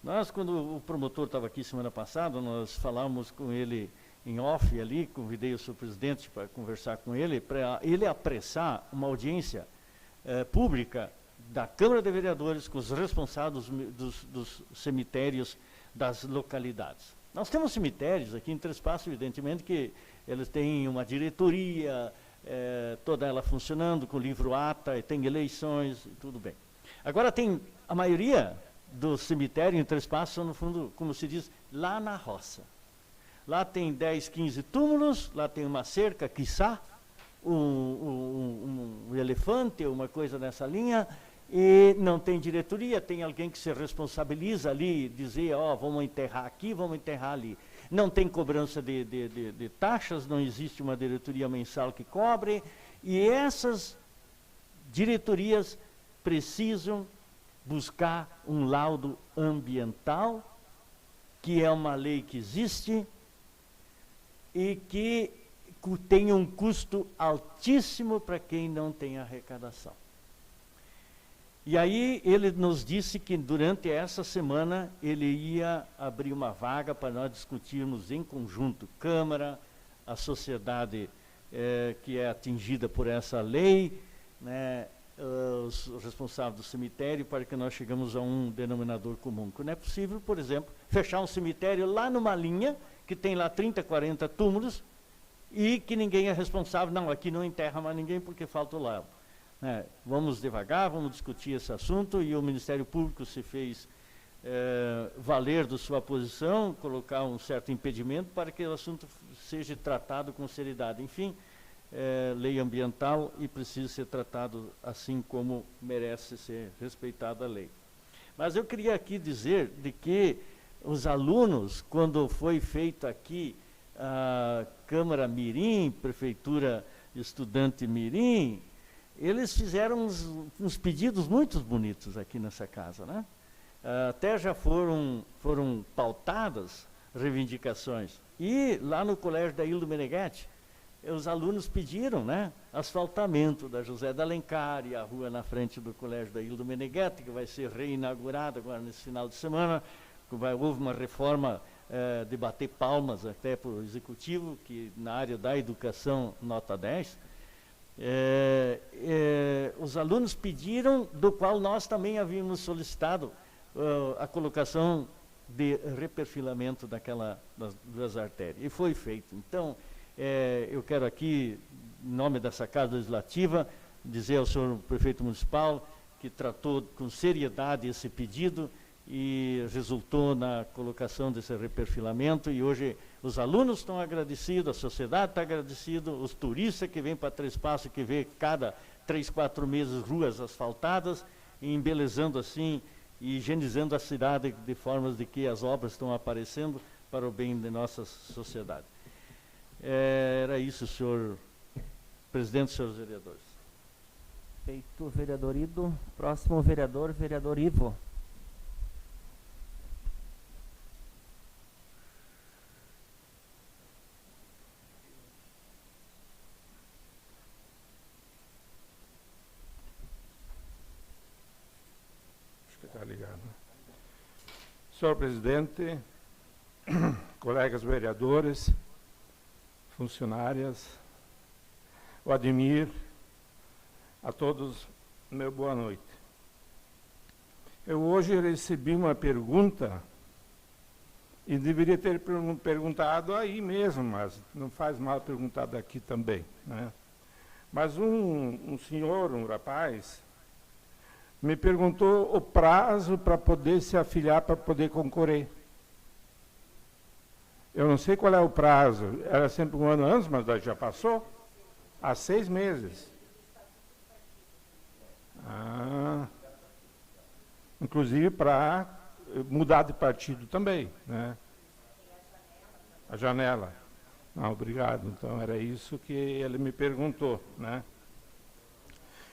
Nós, quando o promotor estava aqui semana passada, nós falamos com ele em off ali, convidei o senhor presidente para conversar com ele, para ele apressar uma audiência pública da Câmara de Vereadores com os responsáveis dos cemitérios das localidades. Nós temos cemitérios aqui em Três Passos, evidentemente, que eles têm uma diretoria, toda ela funcionando, com livro ata, e tem eleições, e tudo bem. Agora tem a maioria do cemitério em Três Passos, no fundo, como se diz, lá na roça. Lá tem 10, 15 túmulos, lá tem uma cerca, quiçá, um elefante, uma coisa nessa linha, e não tem diretoria, tem alguém que se responsabiliza ali, dizer, vamos enterrar aqui, vamos enterrar ali. Não tem cobrança de taxas, não existe uma diretoria mensal que cobre, e essas diretorias precisam buscar um laudo ambiental, que é uma lei que existe e que tem um custo altíssimo para quem não tem arrecadação. E aí ele nos disse que durante essa semana ele ia abrir uma vaga para nós discutirmos em conjunto, Câmara, a sociedade que é atingida por essa lei, né, os responsáveis do cemitério, para que nós chegamos a um denominador comum. Não é possível, por exemplo, fechar um cemitério lá numa linha, que tem lá 30, 40 túmulos, e que ninguém é responsável. Não, aqui não enterra mais ninguém porque falta o laudo. Vamos devagar, vamos discutir esse assunto, e o Ministério Público se fez valer de sua posição, colocar um certo impedimento para que o assunto seja tratado com seriedade. Enfim, lei ambiental e precisa ser tratado assim como merece ser respeitada a lei. Mas eu queria aqui dizer de que os alunos, quando foi feito aqui a Câmara Mirim, Prefeitura Estudante Mirim, eles fizeram uns pedidos muito bonitos aqui nessa casa, né? Até já foram pautadas reivindicações. E lá no Colégio da Ildo Meneghetti, os alunos pediram, né, asfaltamento da José de Alencar e a rua na frente do Colégio da Ildo Meneghetti, que vai ser reinaugurada agora nesse final de semana. Houve uma reforma de bater palmas até para o Executivo, que na área da educação, nota 10. Os alunos pediram, do qual nós também havíamos solicitado a colocação de reperfilamento das duas artérias. E foi feito. Então, eu quero aqui, em nome dessa Casa Legislativa, dizer ao senhor prefeito municipal que tratou com seriedade esse pedido e resultou na colocação desse reperfilamento, e hoje os alunos estão agradecidos, a sociedade está agradecida, os turistas que vêm para Três Passos, que vê cada 3, 4 meses ruas asfaltadas, e embelezando assim e higienizando a cidade de formas de que as obras estão aparecendo para o bem de nossa sociedade. Era isso, senhor presidente, senhores vereadores. Feito, vereador Ido. Próximo vereador, vereador Ivo. Está ligado. Senhor presidente, colegas vereadores, funcionárias, o Ademir, a todos, meu boa noite. Eu hoje recebi uma pergunta e deveria ter perguntado aí mesmo, mas não faz mal perguntar daqui também, né? Mas um senhor, um rapaz, me perguntou o prazo para poder se afiliar, para poder concorrer. Eu não sei qual é o prazo, era sempre um ano antes, mas já passou, há 6 meses. Inclusive para mudar de partido também, né? A janela. Não, obrigado. Então era isso que ele me perguntou, né?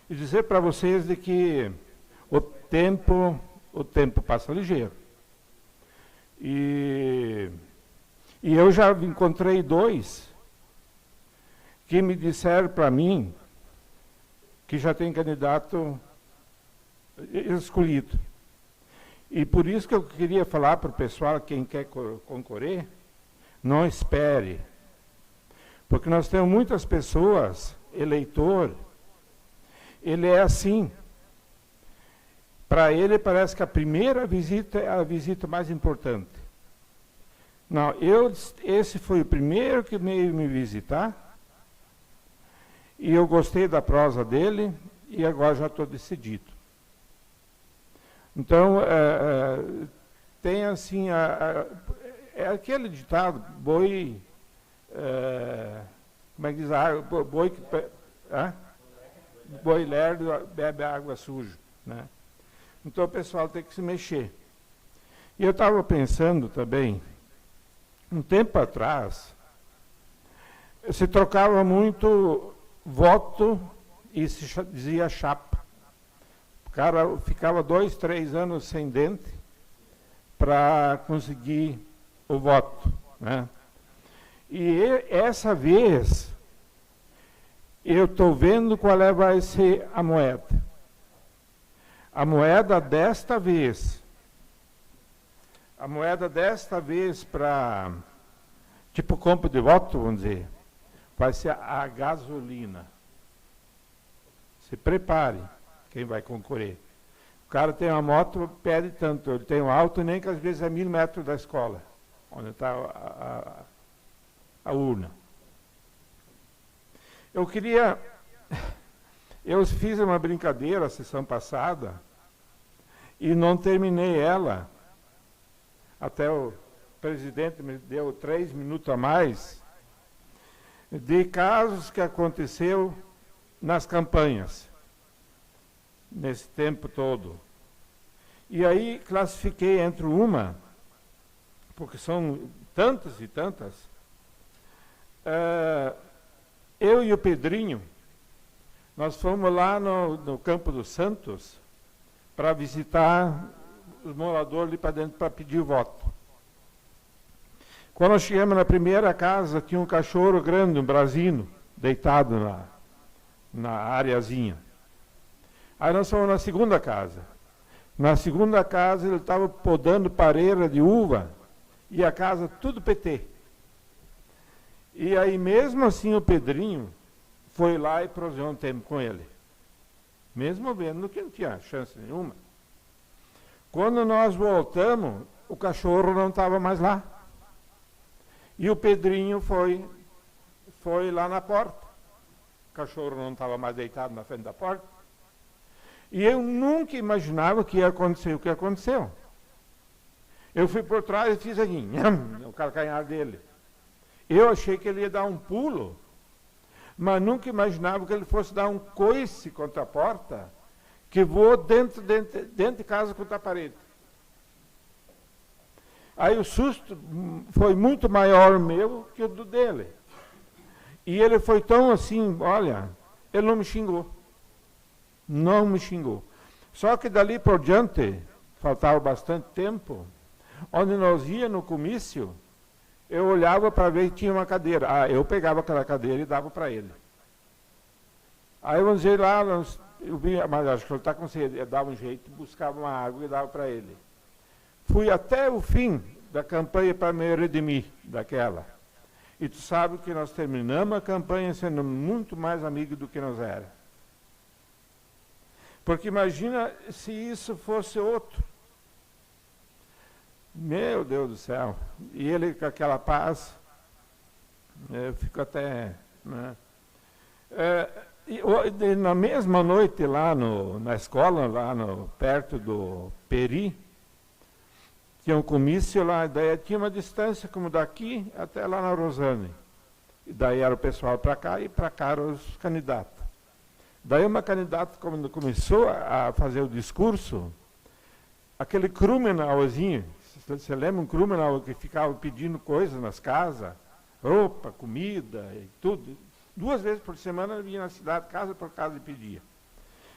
E dizer para vocês de que o tempo passa ligeiro. E eu já encontrei 2 que me disseram para mim que já tem candidato escolhido. E por isso que eu queria falar para o pessoal, quem quer concorrer, não espere. Porque nós temos muitas pessoas, eleitor, ele é assim. Para ele parece que a primeira visita é a visita mais importante. Não, esse foi o primeiro que veio me visitar, e eu gostei da prosa dele, e agora já estou decidido. Então, tem assim, é aquele ditado, boi, como é que diz, boi lerdo bebe água suja, né? Então o pessoal tem que se mexer. E eu estava pensando também, um tempo atrás, se trocava muito voto e se dizia chapa. O cara ficava 2, 3 anos sem dente para conseguir o voto, né? E essa vez, eu estou vendo qual vai ser a moeda. A moeda desta vez para, tipo, compra de voto, vamos dizer, vai ser a gasolina. Se prepare, quem vai concorrer. O cara tem uma moto, pede tanto, ele tem um auto, nem que às vezes é 1000 metros da escola, onde está a urna. Eu fiz uma brincadeira a sessão passada e não terminei ela. Até o presidente me deu 3 minutos a mais de casos que aconteceu nas campanhas, nesse tempo todo. E aí classifiquei entre uma, porque são tantas e tantas, eu e o Pedrinho, nós fomos lá no Campo dos Santos para visitar os moradores ali para dentro para pedir voto. Quando nós chegamos na primeira casa, tinha um cachorro grande, um brasino, deitado na areazinha. Aí nós fomos na segunda casa. Na segunda casa ele estava podando pareira de uva e a casa tudo PT. E aí, mesmo assim, o Pedrinho foi lá e proseou um tempo com ele. Mesmo vendo que não tinha chance nenhuma. Quando nós voltamos, o cachorro não estava mais lá. E o Pedrinho foi lá na porta. O cachorro não estava mais deitado na frente da porta. E eu nunca imaginava que ia acontecer o que aconteceu. Eu fui por trás e fiz assim, o calcanhar dele. Eu achei que ele ia dar um pulo, mas nunca imaginava que ele fosse dar um coice contra a porta, que voou dentro de casa contra a parede. Aí o susto foi muito maior meu que o do dele. E ele foi tão assim, olha, ele não me xingou. Não me xingou. Só que dali por diante, faltava bastante tempo, onde nós íamos no comício, eu olhava para ver que tinha uma cadeira. Eu pegava aquela cadeira e dava para ele. Aí vamos dizer lá, eu vi, mas acho que ele está com sede, eu dava um jeito, buscava uma água e dava para ele. Fui até o fim da campanha para me redimir daquela. E tu sabe que nós terminamos a campanha sendo muito mais amigos do que nós éramos. Porque imagina se isso fosse outro. Meu Deus do céu. E ele com aquela paz, eu fico até... Né? E na mesma noite lá na escola, lá perto do Peri, tinha um comício lá, daí tinha uma distância como daqui até lá na Rosane. E daí era o pessoal para cá e para cá eram os candidatos. Daí uma candidata, quando começou a fazer o discurso, aquele crumenalzinho, Você lembra um criminal que ficava pedindo coisas nas casas? Roupa, comida e tudo. 2 vezes por semana ele vinha na cidade, casa por casa, e pedia.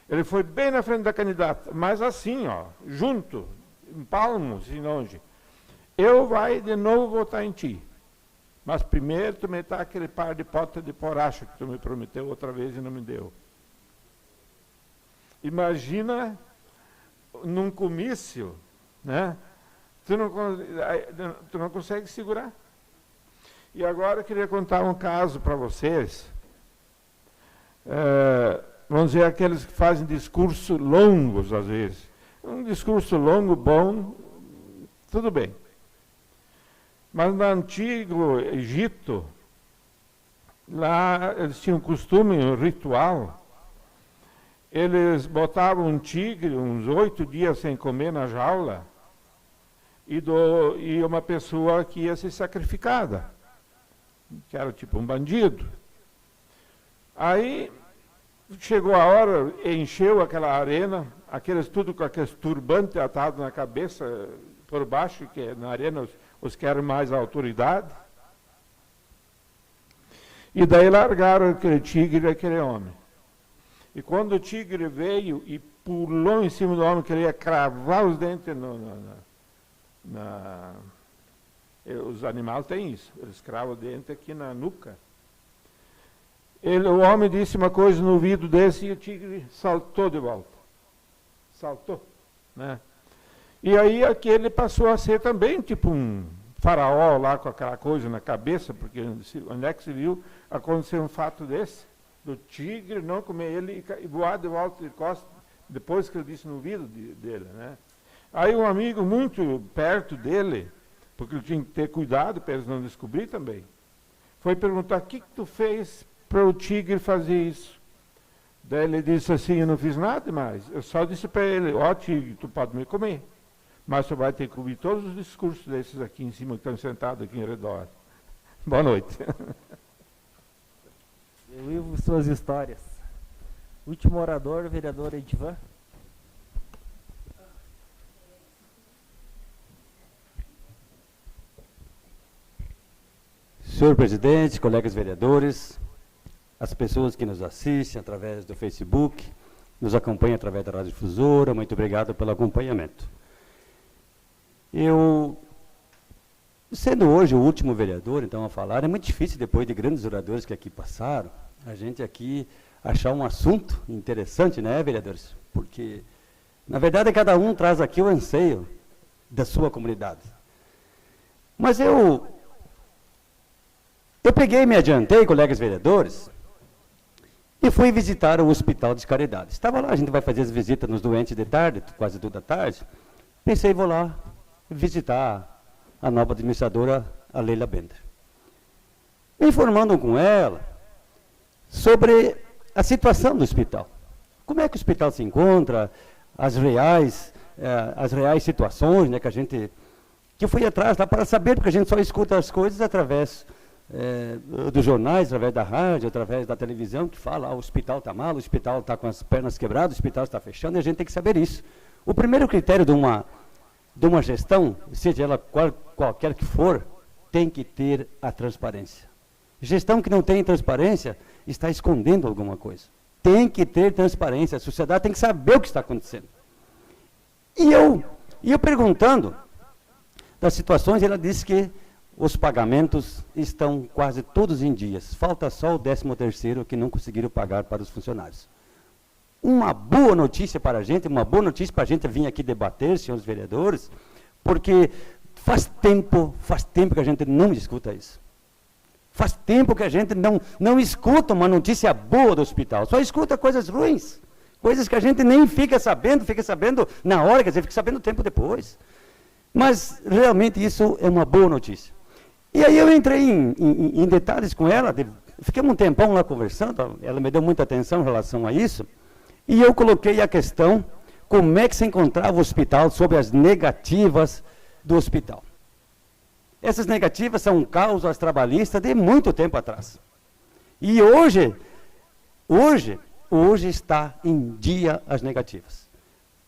Ele foi bem na frente da candidata, mas assim, ó, junto, em palmos e longe. Eu vai de novo votar em ti. Mas primeiro tu me dá aquele par de potes de poracha que tu me prometeu outra vez e não me deu. Imagina num comício, né? Tu não consegue segurar. E agora eu queria contar um caso para vocês. Vamos dizer, aqueles que fazem discursos longos, às vezes. Um discurso longo, bom, tudo bem. Mas no antigo Egito, lá eles tinham um costume, um ritual. Eles botavam um tigre uns 8 dias sem comer na jaula e uma pessoa que ia ser sacrificada, que era tipo um bandido. Aí chegou a hora, encheu aquela arena, tudo com aqueles turbantes atados na cabeça, por baixo, que na arena os que eram mais autoridade. E daí largaram aquele tigre e aquele homem. E quando o tigre veio e pulou em cima do homem, queria cravar os dentes os animais têm isso, eles cravam o dente aqui na nuca. O homem disse uma coisa no ouvido desse e o tigre saltou de volta. Saltou, né? E aí aquele passou a ser também tipo um faraó lá com aquela coisa na cabeça, porque onde é que se viu acontecer um fato desse? Do tigre não comer ele e voar de volta de costas, depois que eu disse no ouvido dele, né? Aí um amigo muito perto dele, porque ele tinha que ter cuidado para eles não descobrir também, foi perguntar: o que tu fez para o tigre fazer isso? Daí ele disse assim: eu não fiz nada mais, eu só disse para ele: ó tigre, tu pode me comer, mas você vai ter que ouvir todos os discursos desses aqui em cima que estão sentados aqui em redor. Boa noite. Eu vivo suas histórias. Último orador, vereador Edivan. Senhor presidente, colegas vereadores, as pessoas que nos assistem através do Facebook, nos acompanham através da Rádio Difusora, muito obrigado pelo acompanhamento. Sendo hoje o último vereador, então, a falar, é muito difícil, depois de grandes oradores que aqui passaram, a gente aqui achar um assunto interessante, né, vereadores? Porque, na verdade, cada um traz aqui o anseio da sua comunidade. Mas eu peguei e me adiantei, colegas vereadores, e fui visitar o Hospital de Caridade. Estava lá, a gente vai fazer as visitas nos doentes de tarde, quase toda a tarde. Pensei, vou lá visitar a nova administradora, a Leila Bender. Informando com ela sobre a situação do hospital. Como é que o hospital se encontra, as reais situações, né, que eu fui atrás lá para saber, porque a gente só escuta as coisas através dos jornais, através da rádio, através da televisão, que fala: o hospital está mal, o hospital está com as pernas quebradas, o hospital está fechando, e a gente tem que saber isso. O primeiro critério de uma gestão, seja ela qualquer que for, tem que ter a transparência. Gestão que não tem transparência está escondendo alguma coisa. Tem que ter transparência, a sociedade tem que saber o que está acontecendo. E eu perguntando das situações, ela disse que os pagamentos estão quase todos em dias. Falta só o 13º que não conseguiram pagar para os funcionários. Uma boa notícia para a gente, uma boa notícia para a gente vir aqui debater, senhores vereadores, porque faz tempo que a gente não escuta isso. Faz tempo que a gente não escuta uma notícia boa do hospital, só escuta coisas ruins, coisas que a gente nem fica sabendo na hora, quer dizer, fica sabendo tempo depois. Mas realmente isso é uma boa notícia. E aí eu entrei em detalhes com ela, fiquei um tempão lá conversando, ela me deu muita atenção em relação a isso, e eu coloquei a questão, como é que se encontrava o hospital, sobre as negativas do hospital. Essas negativas são causas trabalhistas de muito tempo atrás. E hoje está em dia as negativas.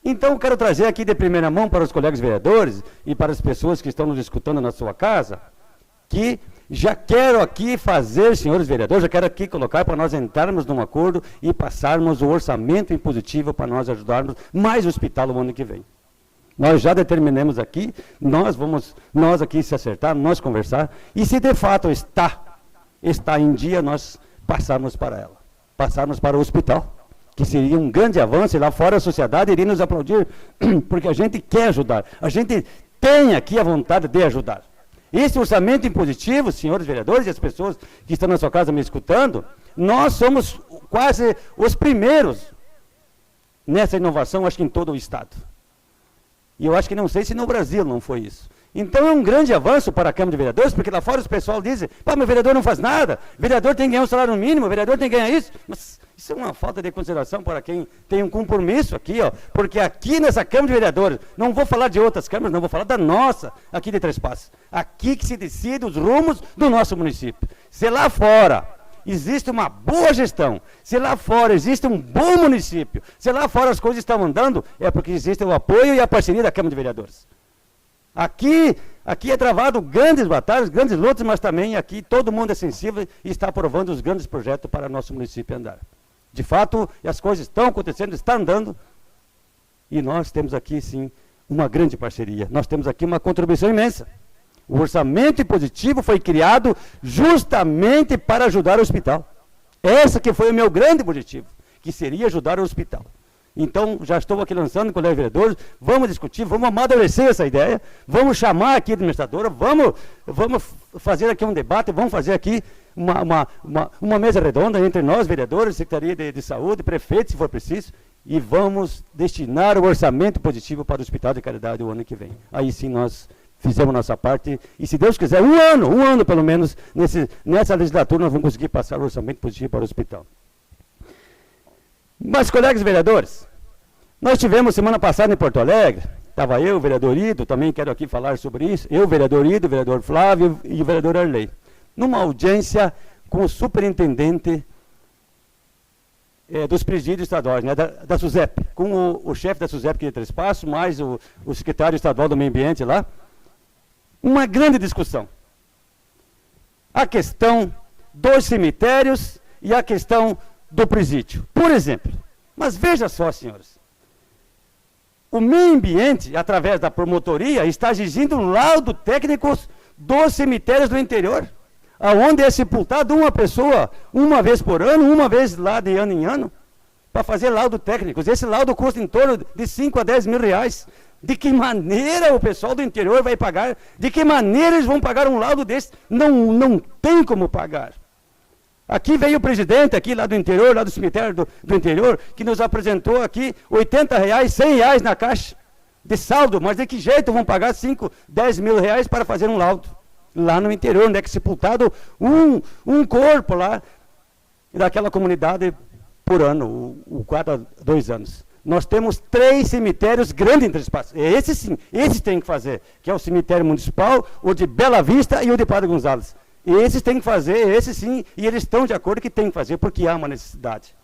Então, eu quero trazer aqui de primeira mão para os colegas vereadores e para as pessoas que estão nos escutando na sua casa, que já quero aqui fazer, senhores vereadores, já quero aqui colocar para nós entrarmos num acordo e passarmos o orçamento impositivo para nós ajudarmos mais o hospital no ano que vem. Nós já determinamos aqui, nós aqui se acertar, nós conversar, e se de fato está em dia, nós passarmos para ela, passarmos para o hospital, que seria um grande avanço, e lá fora a sociedade iria nos aplaudir, porque a gente quer ajudar, a gente tem aqui a vontade de ajudar. Esse orçamento impositivo, senhores vereadores e as pessoas que estão na sua casa me escutando, nós somos quase os primeiros nessa inovação, acho que em todo o Estado. E eu acho que não sei se no Brasil não foi isso. Então é um grande avanço para a Câmara de Vereadores, porque lá fora os pessoal dizem, pá, mas o vereador não faz nada, o vereador tem que ganhar um salário mínimo, o vereador tem que ganhar isso. Mas isso é uma falta de consideração para quem tem um compromisso aqui, ó, porque aqui nessa Câmara de Vereadores, não vou falar de outras câmaras, não vou falar da nossa, aqui de Três Passos. Aqui que se decide os rumos do nosso município. Se lá fora existe uma boa gestão, se lá fora existe um bom município, se lá fora as coisas estão andando, é porque existe o apoio e a parceria da Câmara de Vereadores. Aqui é travado grandes batalhas, grandes lutas, mas também aqui todo mundo é sensível e está aprovando os grandes projetos para nosso município andar. De fato, as coisas estão acontecendo, estão andando, e nós temos aqui, sim, uma grande parceria. Nós temos aqui uma contribuição imensa. O orçamento impositivo foi criado justamente para ajudar o hospital. Esse que foi o meu grande objetivo, que seria ajudar o hospital. Então, já estou aqui lançando com os vereadores, vamos discutir, vamos amadurecer essa ideia, vamos chamar aqui a administradora, vamos fazer aqui um debate, vamos fazer aqui uma mesa redonda entre nós, vereadores, Secretaria de Saúde, prefeito, se for preciso, e vamos destinar o orçamento positivo para o Hospital de Caridade o ano que vem. Aí sim nós fizemos nossa parte, e se Deus quiser, um ano pelo menos, nessa legislatura nós vamos conseguir passar o orçamento positivo para o hospital. Mas, colegas vereadores, nós tivemos semana passada em Porto Alegre, estava eu, o vereador Ido, também quero aqui falar sobre isso, eu, o vereador Ido, o vereador Flávio e o vereador Arley, numa audiência com o superintendente dos presídios estaduais, né, da SUSEP, com o chefe da SUSEP aqui de Três Passos, mais o secretário estadual do Meio Ambiente lá, uma grande discussão. A questão dos cemitérios e a questão do presídio, por exemplo. Mas veja só, senhores, o meio ambiente, através da promotoria, está exigindo laudo técnicos dos cemitérios do interior, aonde é sepultado uma pessoa uma vez por ano, uma vez lá de ano em ano, para fazer laudo técnicos. Esse laudo custa em torno de 5 a 10 mil reais. De que maneira o pessoal do interior vai pagar? De que maneira eles vão pagar um laudo desse? Não tem como pagar. Aqui veio o presidente aqui lá do interior, lá do cemitério do interior, que nos apresentou aqui R$80, R$100 na caixa de saldo, mas de que jeito vão pagar 5, 10 mil reais para fazer um laudo? Lá no interior, onde é que é sepultado um corpo lá daquela comunidade por ano, cada 2 anos. Nós temos 3 cemitérios grandes em Três Passos. Esse sim, esses tem que fazer, que é o cemitério municipal, o de Bela Vista e o de Padre Gonzales. Esses têm que fazer, esses sim, e eles estão de acordo que tem que fazer, porque há uma necessidade.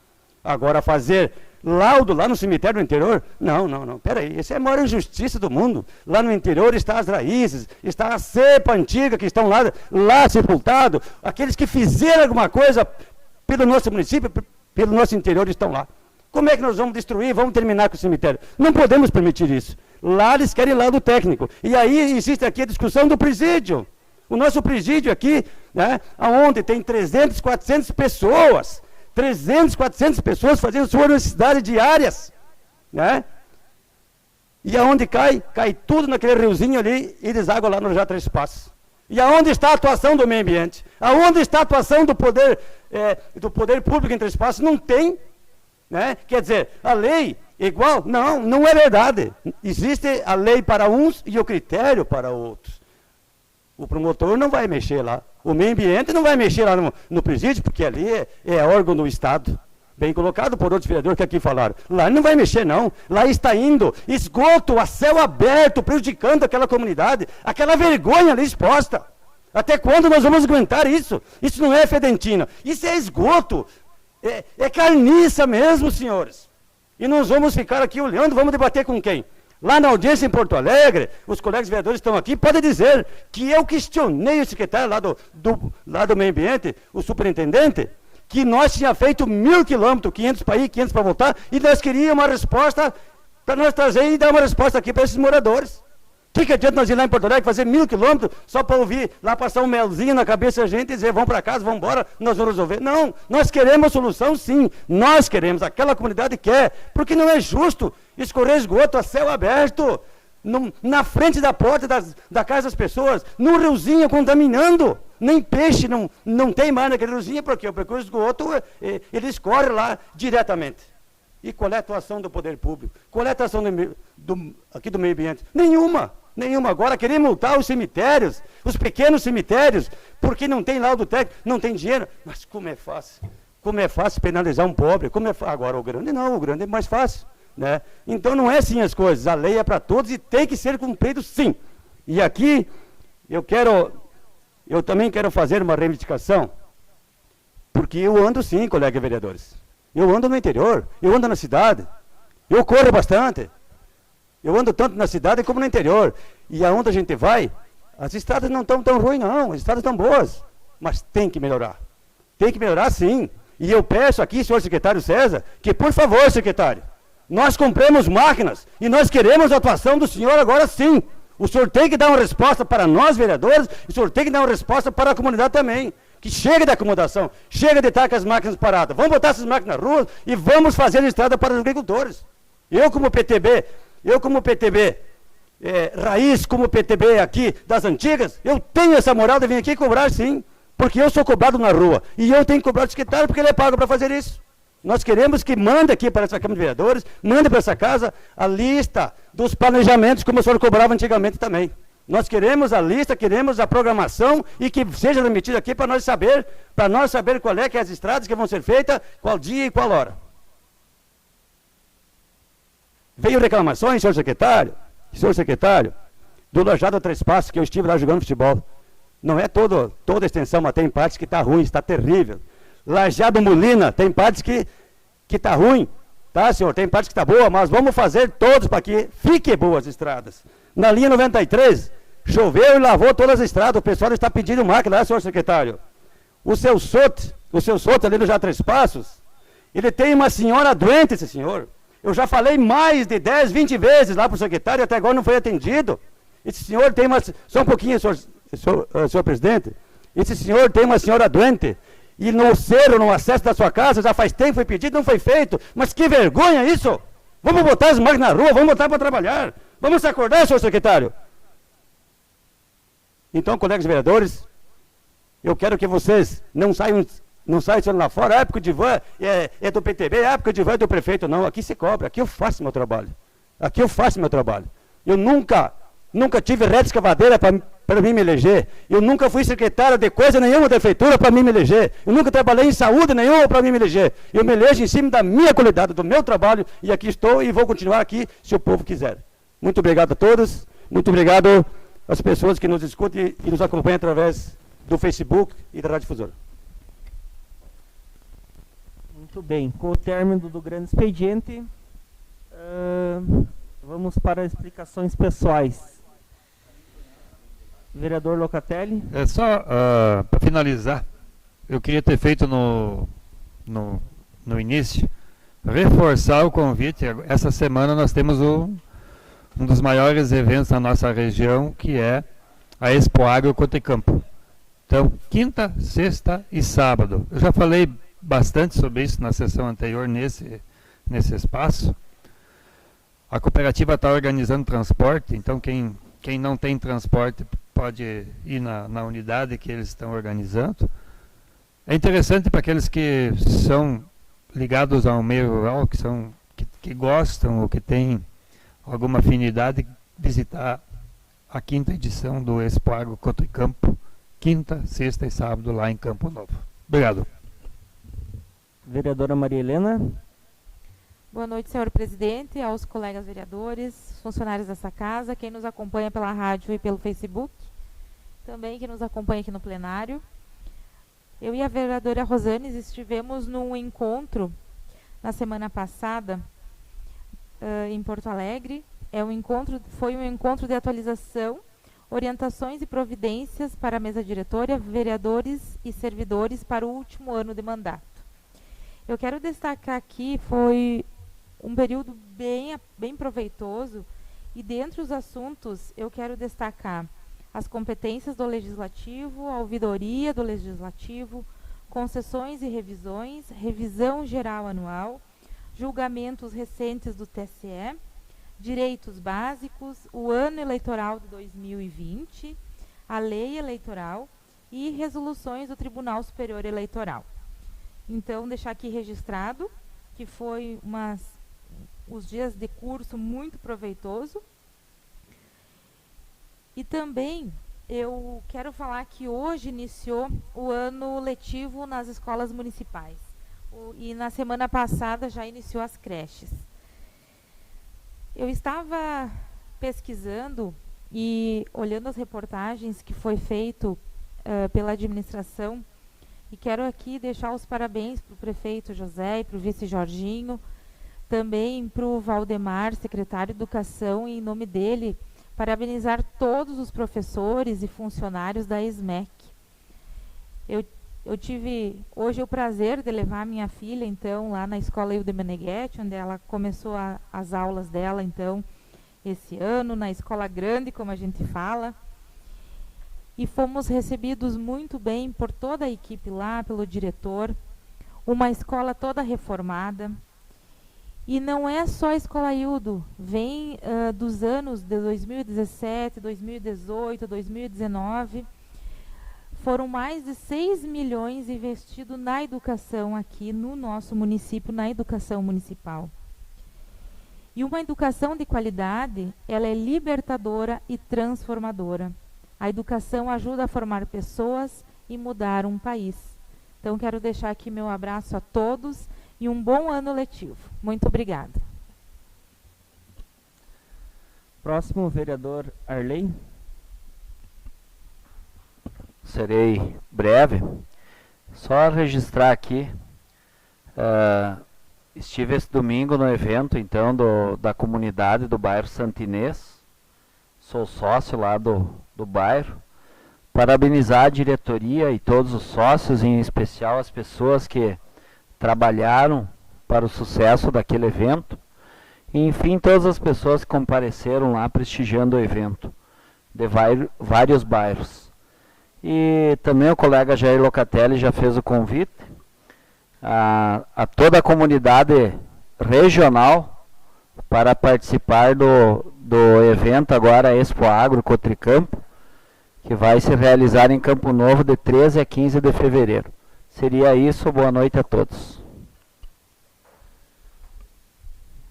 Agora, fazer laudo lá no cemitério do interior, não, peraí, essa é a maior injustiça do mundo. Lá no interior está as raízes, está a cepa antiga que estão lá sepultados, aqueles que fizeram alguma coisa pelo nosso município, pelo nosso interior estão lá. Como é que nós vamos destruir, vamos terminar com o cemitério? Não podemos permitir isso. Lá eles querem laudo técnico. E aí existe aqui a discussão do presídio. O nosso presídio aqui, né, onde tem 300, 400 pessoas, 300, 400 pessoas fazendo suas necessidades diárias, né? E aonde cai tudo naquele riozinho ali e deságua lá no Já Três Passos. E aonde está a atuação do meio ambiente? Aonde está a atuação do poder público em Três Passos? Não tem, né? Quer dizer, a lei igual? Não é verdade. Existe a lei para uns e o critério para outros. O promotor não vai mexer lá. O meio ambiente não vai mexer lá no presídio, porque ali é órgão do Estado. Bem colocado por outros vereadores que aqui falaram. Lá não vai mexer, não. Lá está indo esgoto a céu aberto, prejudicando aquela comunidade. Aquela vergonha ali exposta. Até quando nós vamos aguentar isso? Isso não é fedentina. Isso é esgoto. É carniça mesmo, senhores. E nós vamos ficar aqui olhando, vamos debater com quem? Lá na audiência em Porto Alegre, os colegas vereadores estão aqui, podem dizer que eu questionei o secretário lá do meio ambiente, o superintendente, que nós tínhamos feito 1.000 quilômetros, 500 para ir, 500 para voltar, e nós queríamos uma resposta para nós trazer e dar uma resposta aqui para esses moradores. O que adianta nós ir lá em Porto Alegre, fazer 1.000 quilômetros, só para ouvir lá passar um melzinho na cabeça da gente e dizer, vamos para casa, vamos embora, nós vamos resolver. Não, nós queremos solução sim, nós queremos, aquela comunidade quer, porque não é justo escorrer esgoto a céu aberto, na frente da porta da casa das pessoas, num riozinho contaminando. Nem peixe não tem mais naquele riozinho, porque o esgoto ele escorre lá diretamente. E qual é a atuação do poder público? Qual é a atuação aqui do meio ambiente? Nenhuma. Agora querer multar os cemitérios, os pequenos cemitérios, porque não tem laudo técnico, não tem dinheiro. Mas como é fácil? Como é fácil penalizar um pobre? Agora o grande não, o grande é mais fácil. Né? Então não é assim as coisas, a lei é para todos e tem que ser cumprido sim. E aqui eu também quero fazer uma reivindicação, porque eu ando sim, colegas vereadores. Eu ando no interior, eu ando na cidade, eu corro bastante. Eu ando tanto na cidade como no interior. E aonde a gente vai, as estradas não estão tão ruins não, as estradas estão boas. Mas tem que melhorar. Tem que melhorar sim. E eu peço aqui, senhor secretário César, que por favor, secretário, nós compramos máquinas e nós queremos a atuação do senhor agora sim. O senhor tem que dar uma resposta para nós, vereadores, e o senhor tem que dar uma resposta para a comunidade também. Que chega de acomodação, chega de estar com as máquinas paradas. Vamos botar essas máquinas na rua e vamos fazer a estrada para os agricultores. Eu como PTB, raiz, como PTB aqui das antigas, eu tenho essa moral de vir aqui cobrar sim, porque eu sou cobrado na rua. E eu tenho que cobrar o secretário porque ele é pago para fazer isso. Nós queremos que mande aqui para essa Câmara de Vereadores, mande para essa casa a lista dos planejamentos, como o senhor cobrava antigamente também. Nós queremos a lista, queremos a programação e que seja remetida aqui para nós saber qual é que é as estradas que vão ser feitas, qual dia e qual hora. Veio reclamações, senhor secretário, do Lajado Três Passos, que eu estive lá jogando futebol. Não é toda a extensão, mas tem partes que está ruim, está terrível. Lajado Molina, tem partes que está ruim, tá, senhor? Tem partes que está boa, mas vamos fazer todos para que fiquem boas as estradas. Na linha 93, choveu e lavou todas as estradas, o pessoal está pedindo máquina lá, senhor secretário. O seu Soto ali no Já Três Passos, ele tem uma senhora doente, esse senhor. Eu já falei mais de 10, 20 vezes lá para o secretário, até agora não foi atendido. Esse senhor tem uma... Só um pouquinho, senhor presidente. Esse senhor tem uma senhora doente, e no cerro, no acesso da sua casa, já faz tempo foi pedido, não foi feito. Mas que vergonha isso! Vamos botar as máquinas na rua, vamos botar para trabalhar. Vamos se acordar, senhor secretário. Então, colegas vereadores, eu quero que vocês não saiam lá fora, a época de van é do PTB, a época de van é do prefeito, não. Aqui se cobra, aqui eu faço meu trabalho. Eu nunca tive rede escavadeira para mim me eleger. Eu nunca fui secretário de coisa nenhuma da prefeitura para mim me eleger. Eu nunca trabalhei em saúde nenhuma para mim me eleger. Eu me elejo em cima da minha qualidade, do meu trabalho, e aqui estou e vou continuar aqui se o povo quiser. Muito obrigado a todos, muito obrigado às pessoas que nos escutam e nos acompanham através do Facebook e da Rádio Difusora. Muito bem, com o término do grande expediente, vamos para as explicações pessoais. Vereador Locatelli. Só para finalizar, eu queria ter feito no início, reforçar o convite. Essa semana nós temos um dos maiores eventos na nossa região, que é a Expo Agro Cotecampo. Então, quinta, sexta e sábado. Eu já falei bastante sobre isso na sessão anterior, nesse espaço. A cooperativa está organizando transporte, então quem não tem transporte pode ir na unidade que eles estão organizando. É interessante para aqueles que são ligados ao meio rural, que gostam ou que têm alguma afinidade, visitar a quinta edição do Expo Agro Cotecampo, quinta, sexta e sábado lá em Campo Novo. Obrigado. Vereadora Maria Helena. Boa noite, senhor presidente, aos colegas vereadores, funcionários dessa casa, quem nos acompanha pela rádio e pelo Facebook, também quem nos acompanha aqui no plenário. Eu e a vereadora Rosanes estivemos num encontro na semana passada em Porto Alegre. Foi um encontro de atualização, orientações e providências para a mesa diretora, vereadores e servidores para o último ano de mandato. Eu quero destacar aqui, foi um período bem proveitoso, e dentre os assuntos eu quero destacar as competências do Legislativo, a ouvidoria do Legislativo, concessões e revisões, revisão geral anual, julgamentos recentes do TSE, direitos básicos, o ano eleitoral de 2020, a lei eleitoral e resoluções do Tribunal Superior Eleitoral. Então, deixar aqui registrado que foi os dias de curso muito proveitoso. E também eu quero falar que hoje iniciou o ano letivo nas escolas municipais. E na semana passada já iniciou as creches. Eu estava pesquisando e olhando as reportagens que foi feito pela administração, e quero aqui deixar os parabéns para o prefeito José e para o vice Jorginho, também para o Valdemar, secretário de Educação, e em nome dele, parabenizar todos os professores e funcionários da ESMEC. Eu tive hoje o prazer de levar minha filha, então, lá na escola Hilde Meneghetti, onde ela começou as aulas dela, então, esse ano, na escola grande, como a gente fala. E fomos recebidos muito bem por toda a equipe lá, pelo diretor. Uma escola toda reformada. E não é só a Escola Hildo, vem dos anos de 2017, 2018, 2019, foram mais de 6 milhões investidos na educação aqui no nosso município, na educação municipal. E uma educação de qualidade, ela é libertadora e transformadora. A educação ajuda a formar pessoas e mudar um país. Então, quero deixar aqui meu abraço a todos e um bom ano letivo. Muito obrigada. Próximo, vereador Arley. Serei breve. Só registrar aqui, estive esse domingo no evento, então, da comunidade do bairro Santinês. Sou sócio lá do bairro. Parabenizar a diretoria e todos os sócios, em especial as pessoas que trabalharam para o sucesso daquele evento, e enfim, todas as pessoas que compareceram lá prestigiando o evento, de vários bairros. E também o colega Jair Locatelli já fez o convite a toda a comunidade regional para participar do evento agora Expo Agro Cotricampo, que vai se realizar em Campo Novo de 13 a 15 de fevereiro. Seria isso, boa noite a todos.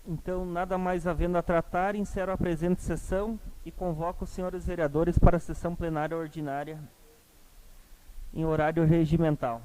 Então, nada mais havendo a tratar, encerro a presente sessão e convoco os senhores vereadores para a sessão plenária ordinária em horário regimental.